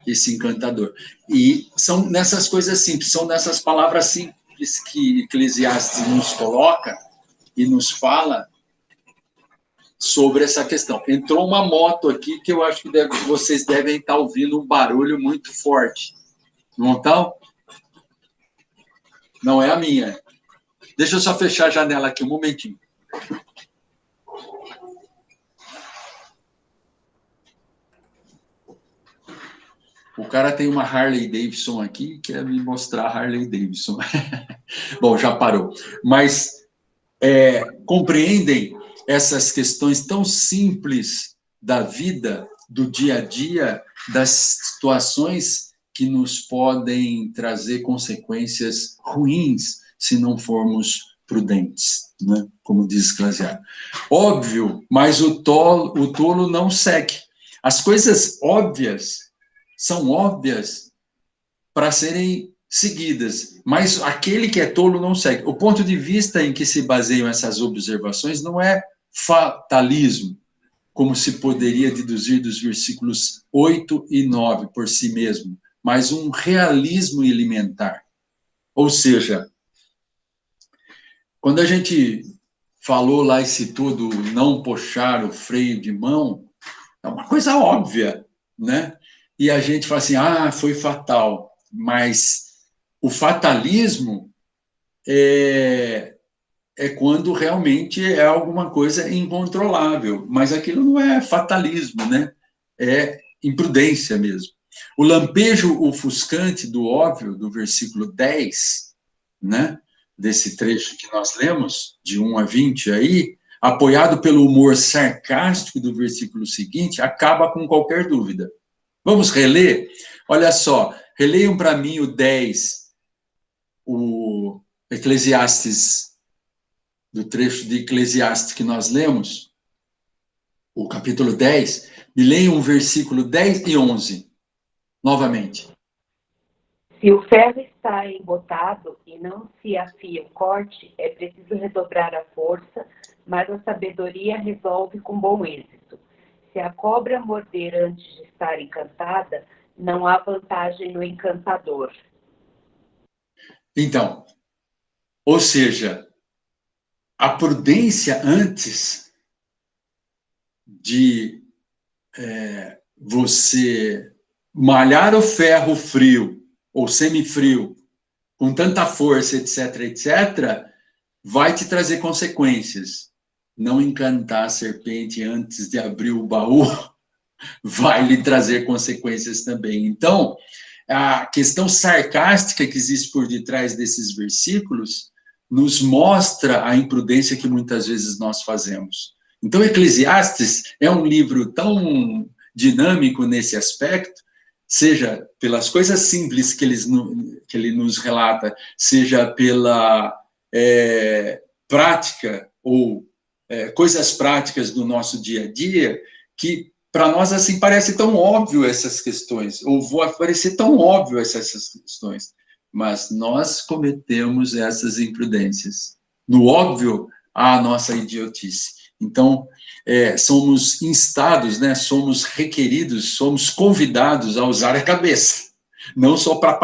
esse encantador. E são nessas coisas simples, são nessas palavras simples que Eclesiastes nos coloca e nos fala sobre essa questão. Entrou uma moto aqui que eu acho que vocês devem estar ouvindo um barulho muito forte. Não estão? Não é a minha. Deixa eu só fechar a janela aqui um momentinho. O cara tem uma Harley Davidson aqui, quer me mostrar a Harley Davidson. Bom, já parou. Mas compreendem essas questões tão simples da vida, do dia a dia, das situações que nos podem trazer consequências ruins se não formos prudentes, né? Como diz Eclesiastes. Óbvio, mas o tolo não segue. As coisas óbvias são óbvias para serem seguidas, mas aquele que é tolo não segue. O ponto de vista em que se baseiam essas observações não é fatalismo, como se poderia deduzir dos versículos 8 e 9 por si mesmo, mas um realismo elementar. Ou seja, quando a gente falou lá e citou do não puxar o freio de mão, é uma coisa óbvia, né? E a gente fala assim, foi fatal. Mas o fatalismo é quando realmente é alguma coisa incontrolável. Mas aquilo não é fatalismo, né? É imprudência mesmo. O lampejo ofuscante do óbvio, do versículo 10, né? Desse trecho que nós lemos, de 1 a 20 aí, apoiado pelo humor sarcástico do versículo seguinte, acaba com qualquer dúvida. Vamos reler? Olha só, releiam para mim o 10, o Eclesiastes, do trecho de Eclesiastes que nós lemos, o capítulo 10, me leiam o versículo 10 e 11, novamente. Se o ferro está embotado e não se afia o corte, é preciso redobrar a força, mas a sabedoria resolve com bom êxito. Se a cobra morder antes de estar encantada, não há vantagem no encantador. Então, ou seja, a prudência antes de você malhar o ferro frio ou semifrio com tanta força, etc., etc., vai te trazer consequências. Não encantar a serpente antes de abrir o baú vai lhe trazer consequências também. Então, a questão sarcástica que existe por detrás desses versículos nos mostra a imprudência que muitas vezes nós fazemos. Então, Eclesiastes é um livro tão dinâmico nesse aspecto, seja pelas coisas simples que ele nos relata, seja pela prática ou coisas práticas do nosso dia a dia, que para nós assim parece tão óbvio essas questões, ou vai parecer tão óbvio essas questões, mas nós cometemos essas imprudências. No óbvio, há a nossa idiotice. Então, somos instados, né? Somos requeridos, somos convidados a usar a cabeça, não só para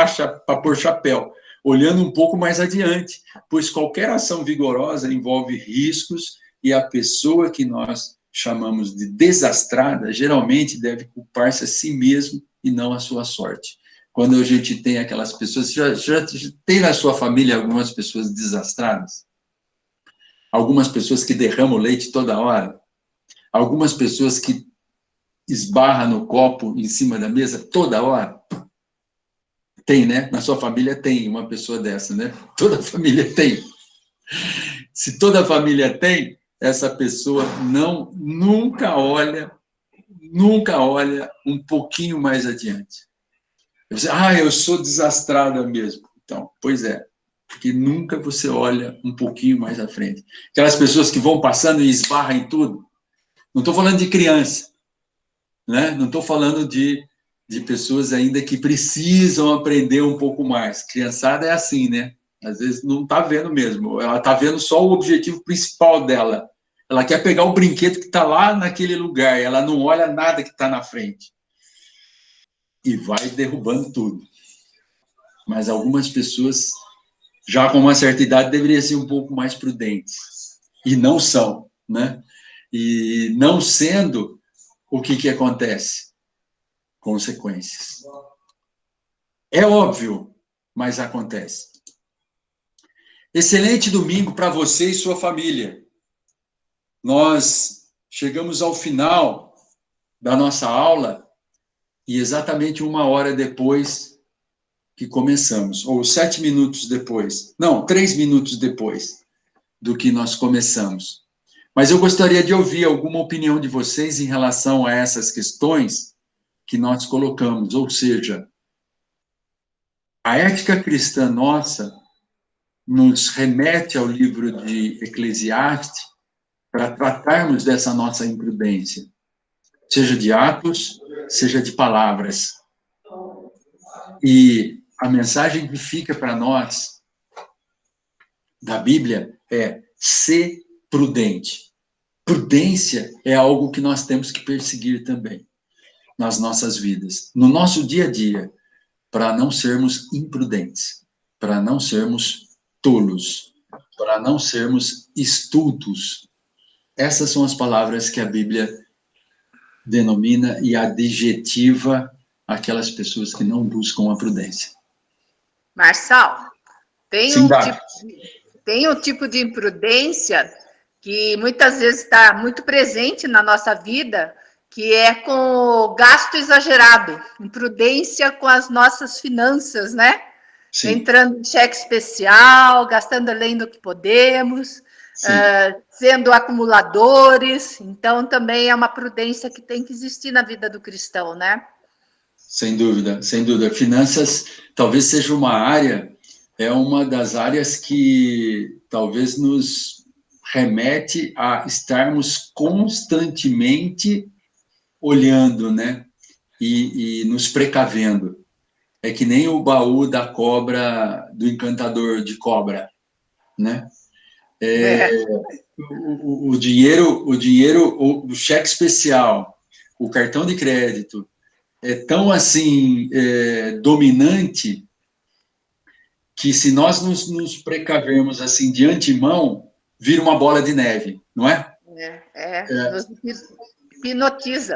pôr chapéu, olhando um pouco mais adiante, pois qualquer ação vigorosa envolve riscos e a pessoa que nós chamamos de desastrada geralmente deve culpar-se a si mesmo e não a sua sorte. Quando a gente tem aquelas pessoas, já tem na sua família algumas pessoas desastradas? Algumas pessoas que derramam leite toda hora? Algumas pessoas que esbarram no copo em cima da mesa toda hora? Tem, né? Na sua família tem uma pessoa dessa, né? Toda família tem. Se toda família tem, essa pessoa nunca olha um pouquinho mais adiante. Eu sou desastrada mesmo. Então, pois é, porque nunca você olha um pouquinho mais à frente. Aquelas pessoas que vão passando e esbarram em tudo. Não estou falando de criança, né? Não estou falando de pessoas ainda que precisam aprender um pouco mais. Criançada é assim, né? Às vezes não está vendo mesmo. Ela está vendo só o objetivo principal dela. Ela quer pegar o brinquedo que está lá naquele lugar. Ela não olha nada que está na frente. E vai derrubando tudo. Mas algumas pessoas, já com uma certa idade, deveriam ser um pouco mais prudentes. E não são, né? E não sendo, o que acontece? Consequências. É óbvio, mas acontece. Excelente domingo para você e sua família. Nós chegamos ao final da nossa aula e exatamente 1 hora depois que começamos, ou 7 minutos depois, não, 3 minutos depois do que nós começamos. Mas eu gostaria de ouvir alguma opinião de vocês em relação a essas questões que nós colocamos, ou seja, a ética cristã nossa nos remete ao livro de Eclesiastes para tratarmos dessa nossa imprudência, seja de atos, seja de palavras. E a mensagem que fica para nós da Bíblia é ser prudente. Prudência é algo que nós temos que perseguir também nas nossas vidas, no nosso dia a dia, para não sermos imprudentes, para não sermos tolos, para não sermos estultos. Essas são as palavras que a Bíblia denomina e adjetiva aquelas pessoas que não buscam a prudência. Marçal, tem Sim, um tipo de imprudência que muitas vezes está muito presente na nossa vida, que é com o gasto exagerado, imprudência com as nossas finanças, né? Sim. Entrando em cheque especial, gastando além do que podemos, sendo acumuladores. Então, também é uma prudência que tem que existir na vida do cristão, né? Sem dúvida, sem dúvida. Finanças talvez seja uma área, é uma das áreas que talvez nos remete a estarmos constantemente olhando, né? E nos precavendo. É que nem o baú da cobra, do encantador de cobra, né? O dinheiro, o cheque especial, o cartão de crédito, é tão assim dominante que se nós nos precavermos assim de antemão, vira uma bola de neve, não é? Nos hipnotiza.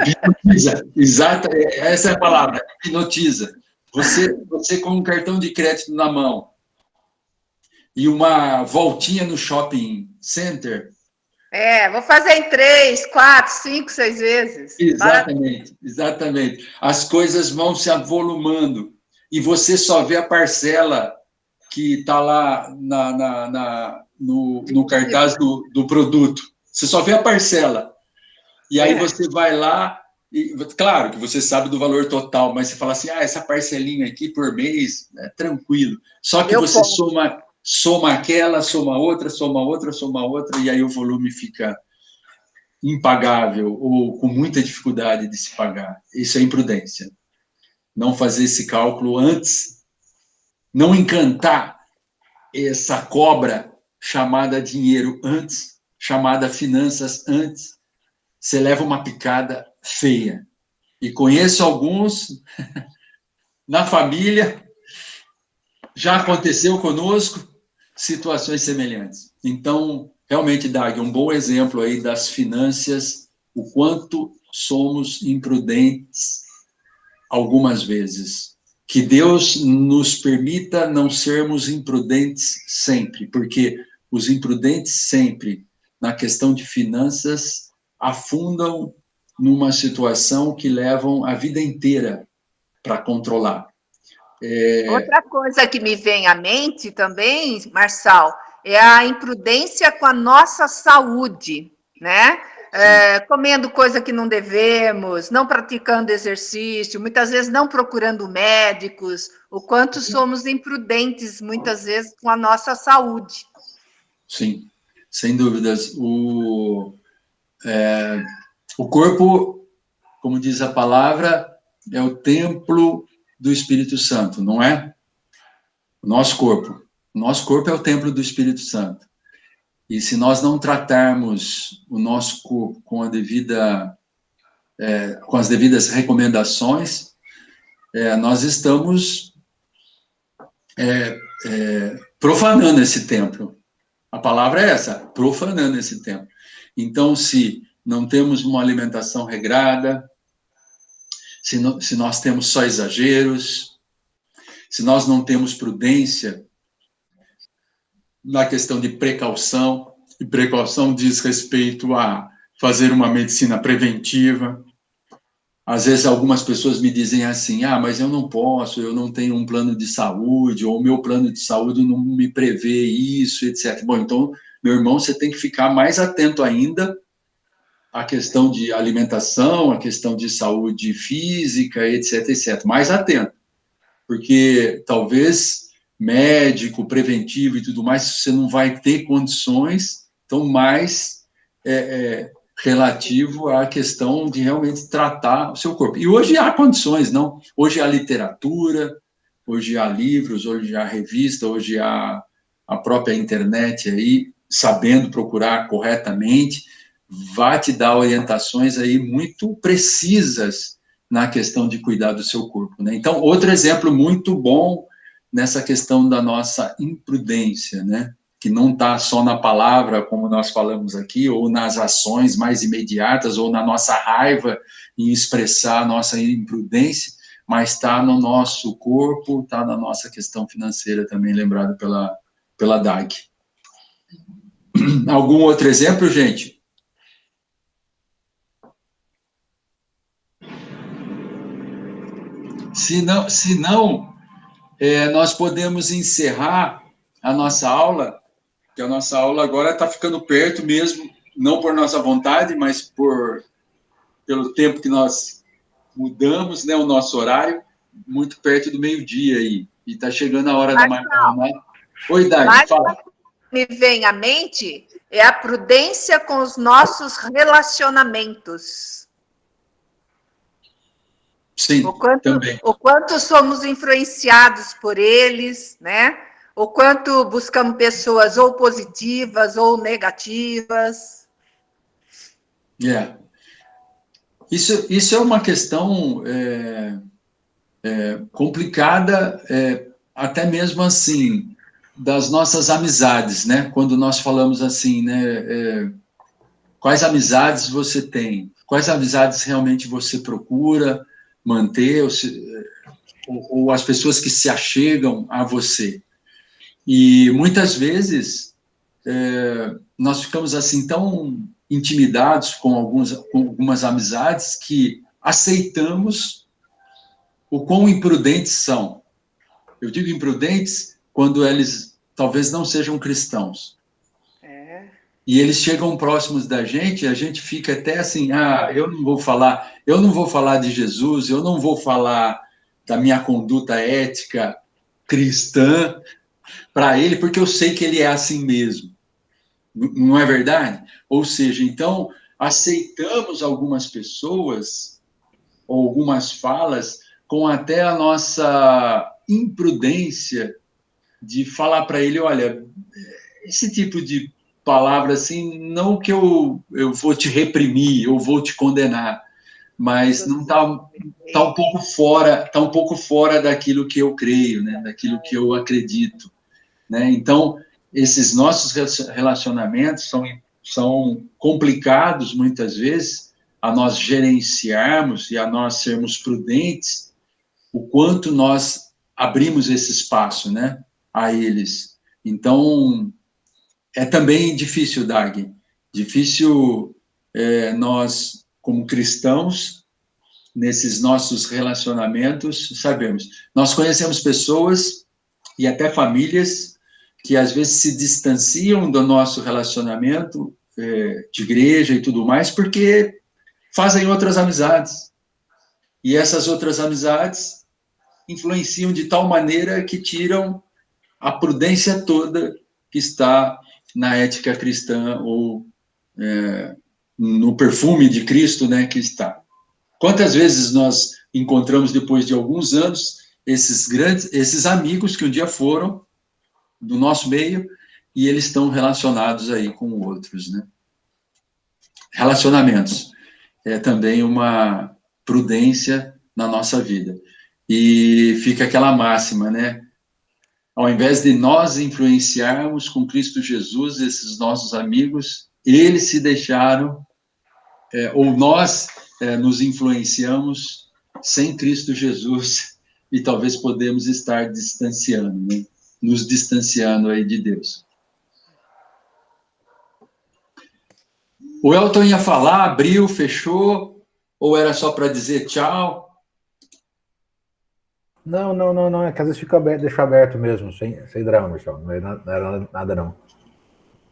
Hipnotiza, exato, essa é a palavra, hipnotiza. Você com um cartão de crédito na mão e uma voltinha no shopping center. Vou fazer em 3, 4, 5, 6 vezes. Exatamente. As coisas vão se avolumando e você só vê a parcela que está lá no cartaz do produto. Você só vê a parcela. E aí você vai lá, e, claro que você sabe do valor total, mas você fala assim, essa parcelinha aqui por mês, é tranquilo. Só que você soma aquela, soma outra, e aí o volume fica impagável ou com muita dificuldade de se pagar. Isso é imprudência. Não fazer esse cálculo antes não encantar essa cobra chamada dinheiro antes, chamada finanças antes, você leva uma picada feia. E conheço alguns na família, já aconteceu conosco situações semelhantes. Então, realmente, Dag, um bom exemplo aí das finanças, o quanto somos imprudentes algumas vezes. Que Deus nos permita não sermos imprudentes sempre, porque os imprudentes sempre, na questão de finanças, afundam numa situação que levam a vida inteira para controlar. Outra coisa que me vem à mente também, Marçal, é a imprudência com a nossa saúde, né? Comendo coisa que não devemos, não praticando exercício, muitas vezes não procurando médicos, o quanto somos imprudentes, muitas vezes, com a nossa saúde. Sim, sem dúvidas. O corpo, como diz a palavra, é o templo do Espírito Santo, não é? O nosso corpo. O nosso corpo é o templo do Espírito Santo. E se nós não tratarmos o nosso corpo com com as devidas recomendações, nós estamos profanando esse templo. A palavra é essa, profanando esse templo. Então, se não temos uma alimentação regrada, se nós temos só exageros, se nós não temos prudência na questão de precaução, e precaução diz respeito a fazer uma medicina preventiva. Às vezes algumas pessoas me dizem assim, mas eu não posso, eu não tenho um plano de saúde, ou o meu plano de saúde não me prevê isso, etc. Bom, então, meu irmão, você tem que ficar mais atento ainda à questão de alimentação, à questão de saúde física, etc, etc. Mais atento, porque talvez médico, preventivo e tudo mais, você não vai ter condições, então mais relativo à questão de realmente tratar o seu corpo. E hoje há condições, não? Hoje há literatura, hoje há livros, hoje há revista, hoje há a própria internet aí, sabendo procurar corretamente, vai te dar orientações aí muito precisas na questão de cuidar do seu corpo, né? Então, outro exemplo muito bom nessa questão da nossa imprudência, né? Que não está só na palavra, como nós falamos aqui, ou nas ações mais imediatas, ou na nossa raiva em expressar a nossa imprudência, mas está no nosso corpo, está na nossa questão financeira também, lembrado pela Dag. Algum outro exemplo, gente? Se não, nós podemos encerrar a nossa aula, que a nossa aula agora está ficando perto mesmo, não por nossa vontade, mas pelo tempo que nós mudamos, né, o nosso horário, muito perto do meio-dia aí, e está chegando a hora da marcação. Oi, Dag, fala. Me vem à mente é a prudência com os nossos relacionamentos. Sim, também. O quanto somos influenciados por eles, né? O quanto buscamos pessoas ou positivas ou negativas. Isso é uma questão complicada, até mesmo assim, das nossas amizades, né? Quando nós falamos assim, né? Quais amizades você tem? Quais amizades realmente você procura manter, ou as pessoas que se achegam a você? E muitas vezes nós ficamos assim tão intimidados com algumas amizades que aceitamos o quão imprudentes são. Eu digo imprudentes quando eles talvez não sejam cristãos. E eles chegam próximos da gente, e a gente fica até assim, eu não vou falar de Jesus, eu não vou falar da minha conduta ética cristã para ele, porque eu sei que ele é assim mesmo. Não é verdade? Ou seja, então, aceitamos algumas pessoas, ou algumas falas, com até a nossa imprudência de falar para ele, olha, esse tipo de palavra assim, não que eu vou te reprimir, eu vou te condenar, mas não tá um pouco fora daquilo que eu creio, né, daquilo que eu acredito, né? Então, esses nossos relacionamentos são complicados muitas vezes a nós gerenciarmos e a nós sermos prudentes, o quanto nós abrimos esse espaço, né, a eles. Então, é também difícil, Dag, difícil nós, como cristãos, nesses nossos relacionamentos, sabemos. Nós conhecemos pessoas e até famílias que às vezes se distanciam do nosso relacionamento de igreja e tudo mais, porque fazem outras amizades. E essas outras amizades influenciam de tal maneira que tiram a prudência toda que está na ética cristã ou no perfume de Cristo, né, que está. Quantas vezes nós encontramos, depois de alguns anos, esses amigos que um dia foram do nosso meio e eles estão relacionados aí com outros, né? Relacionamentos é também uma prudência na nossa vida. E fica aquela máxima, né? Ao invés de nós influenciarmos com Cristo Jesus esses nossos amigos, eles se deixaram, ou nós nos influenciamos sem Cristo Jesus, e talvez podemos estar distanciando, né? Nos distanciando aí de Deus. O Elton ia falar, abriu, fechou, ou era só para dizer tchau? Não, é que às vezes fica aberto, deixa aberto mesmo, sem drama, Marcelo. Não era nada, não.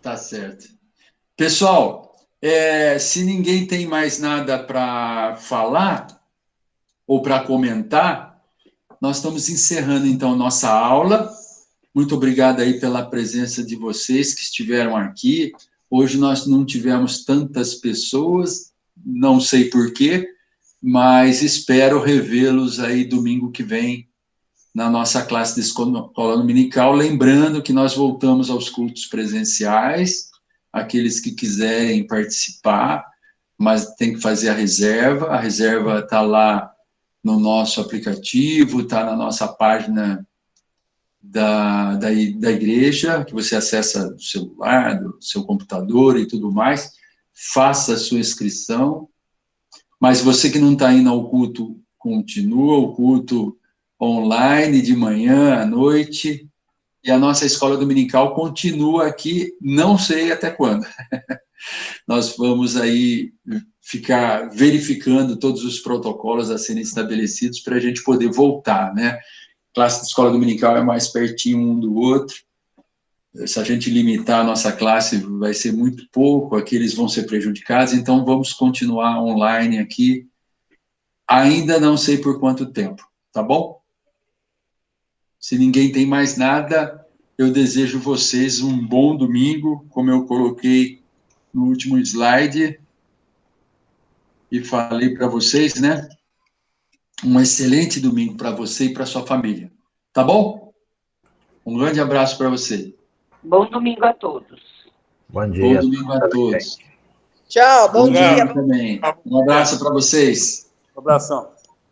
Tá certo. Pessoal, se ninguém tem mais nada para falar ou para comentar, nós estamos encerrando, então, nossa aula. Muito obrigado aí pela presença de vocês que estiveram aqui. Hoje nós não tivemos tantas pessoas, não sei porquê, mas espero revê-los aí domingo que vem na nossa classe de escola dominical, lembrando que nós voltamos aos cultos presenciais, aqueles que quiserem participar, mas tem que fazer a reserva está lá no nosso aplicativo, está na nossa página da igreja, que você acessa do celular, do seu computador e tudo mais, faça a sua inscrição, mas você que não está indo ao culto, continua o culto online, de manhã, à noite, e a nossa escola dominical continua aqui, não sei até quando. Nós vamos aí ficar verificando todos os protocolos a serem estabelecidos para a gente poder voltar, né? Classe de escola dominical é mais pertinho um do outro. Se a gente limitar a nossa classe, vai ser muito pouco, aqueles vão ser prejudicados, então vamos continuar online aqui. Ainda não sei por quanto tempo, tá bom? Se ninguém tem mais nada, eu desejo vocês um bom domingo, como eu coloquei no último slide, e falei para vocês, né? Um excelente domingo para você e para sua família. Tá bom? Um grande abraço para você. Bom domingo a todos. Bom dia. Bom domingo a todos. Tchau, bom dia. Também. Um abraço para vocês. Um abração.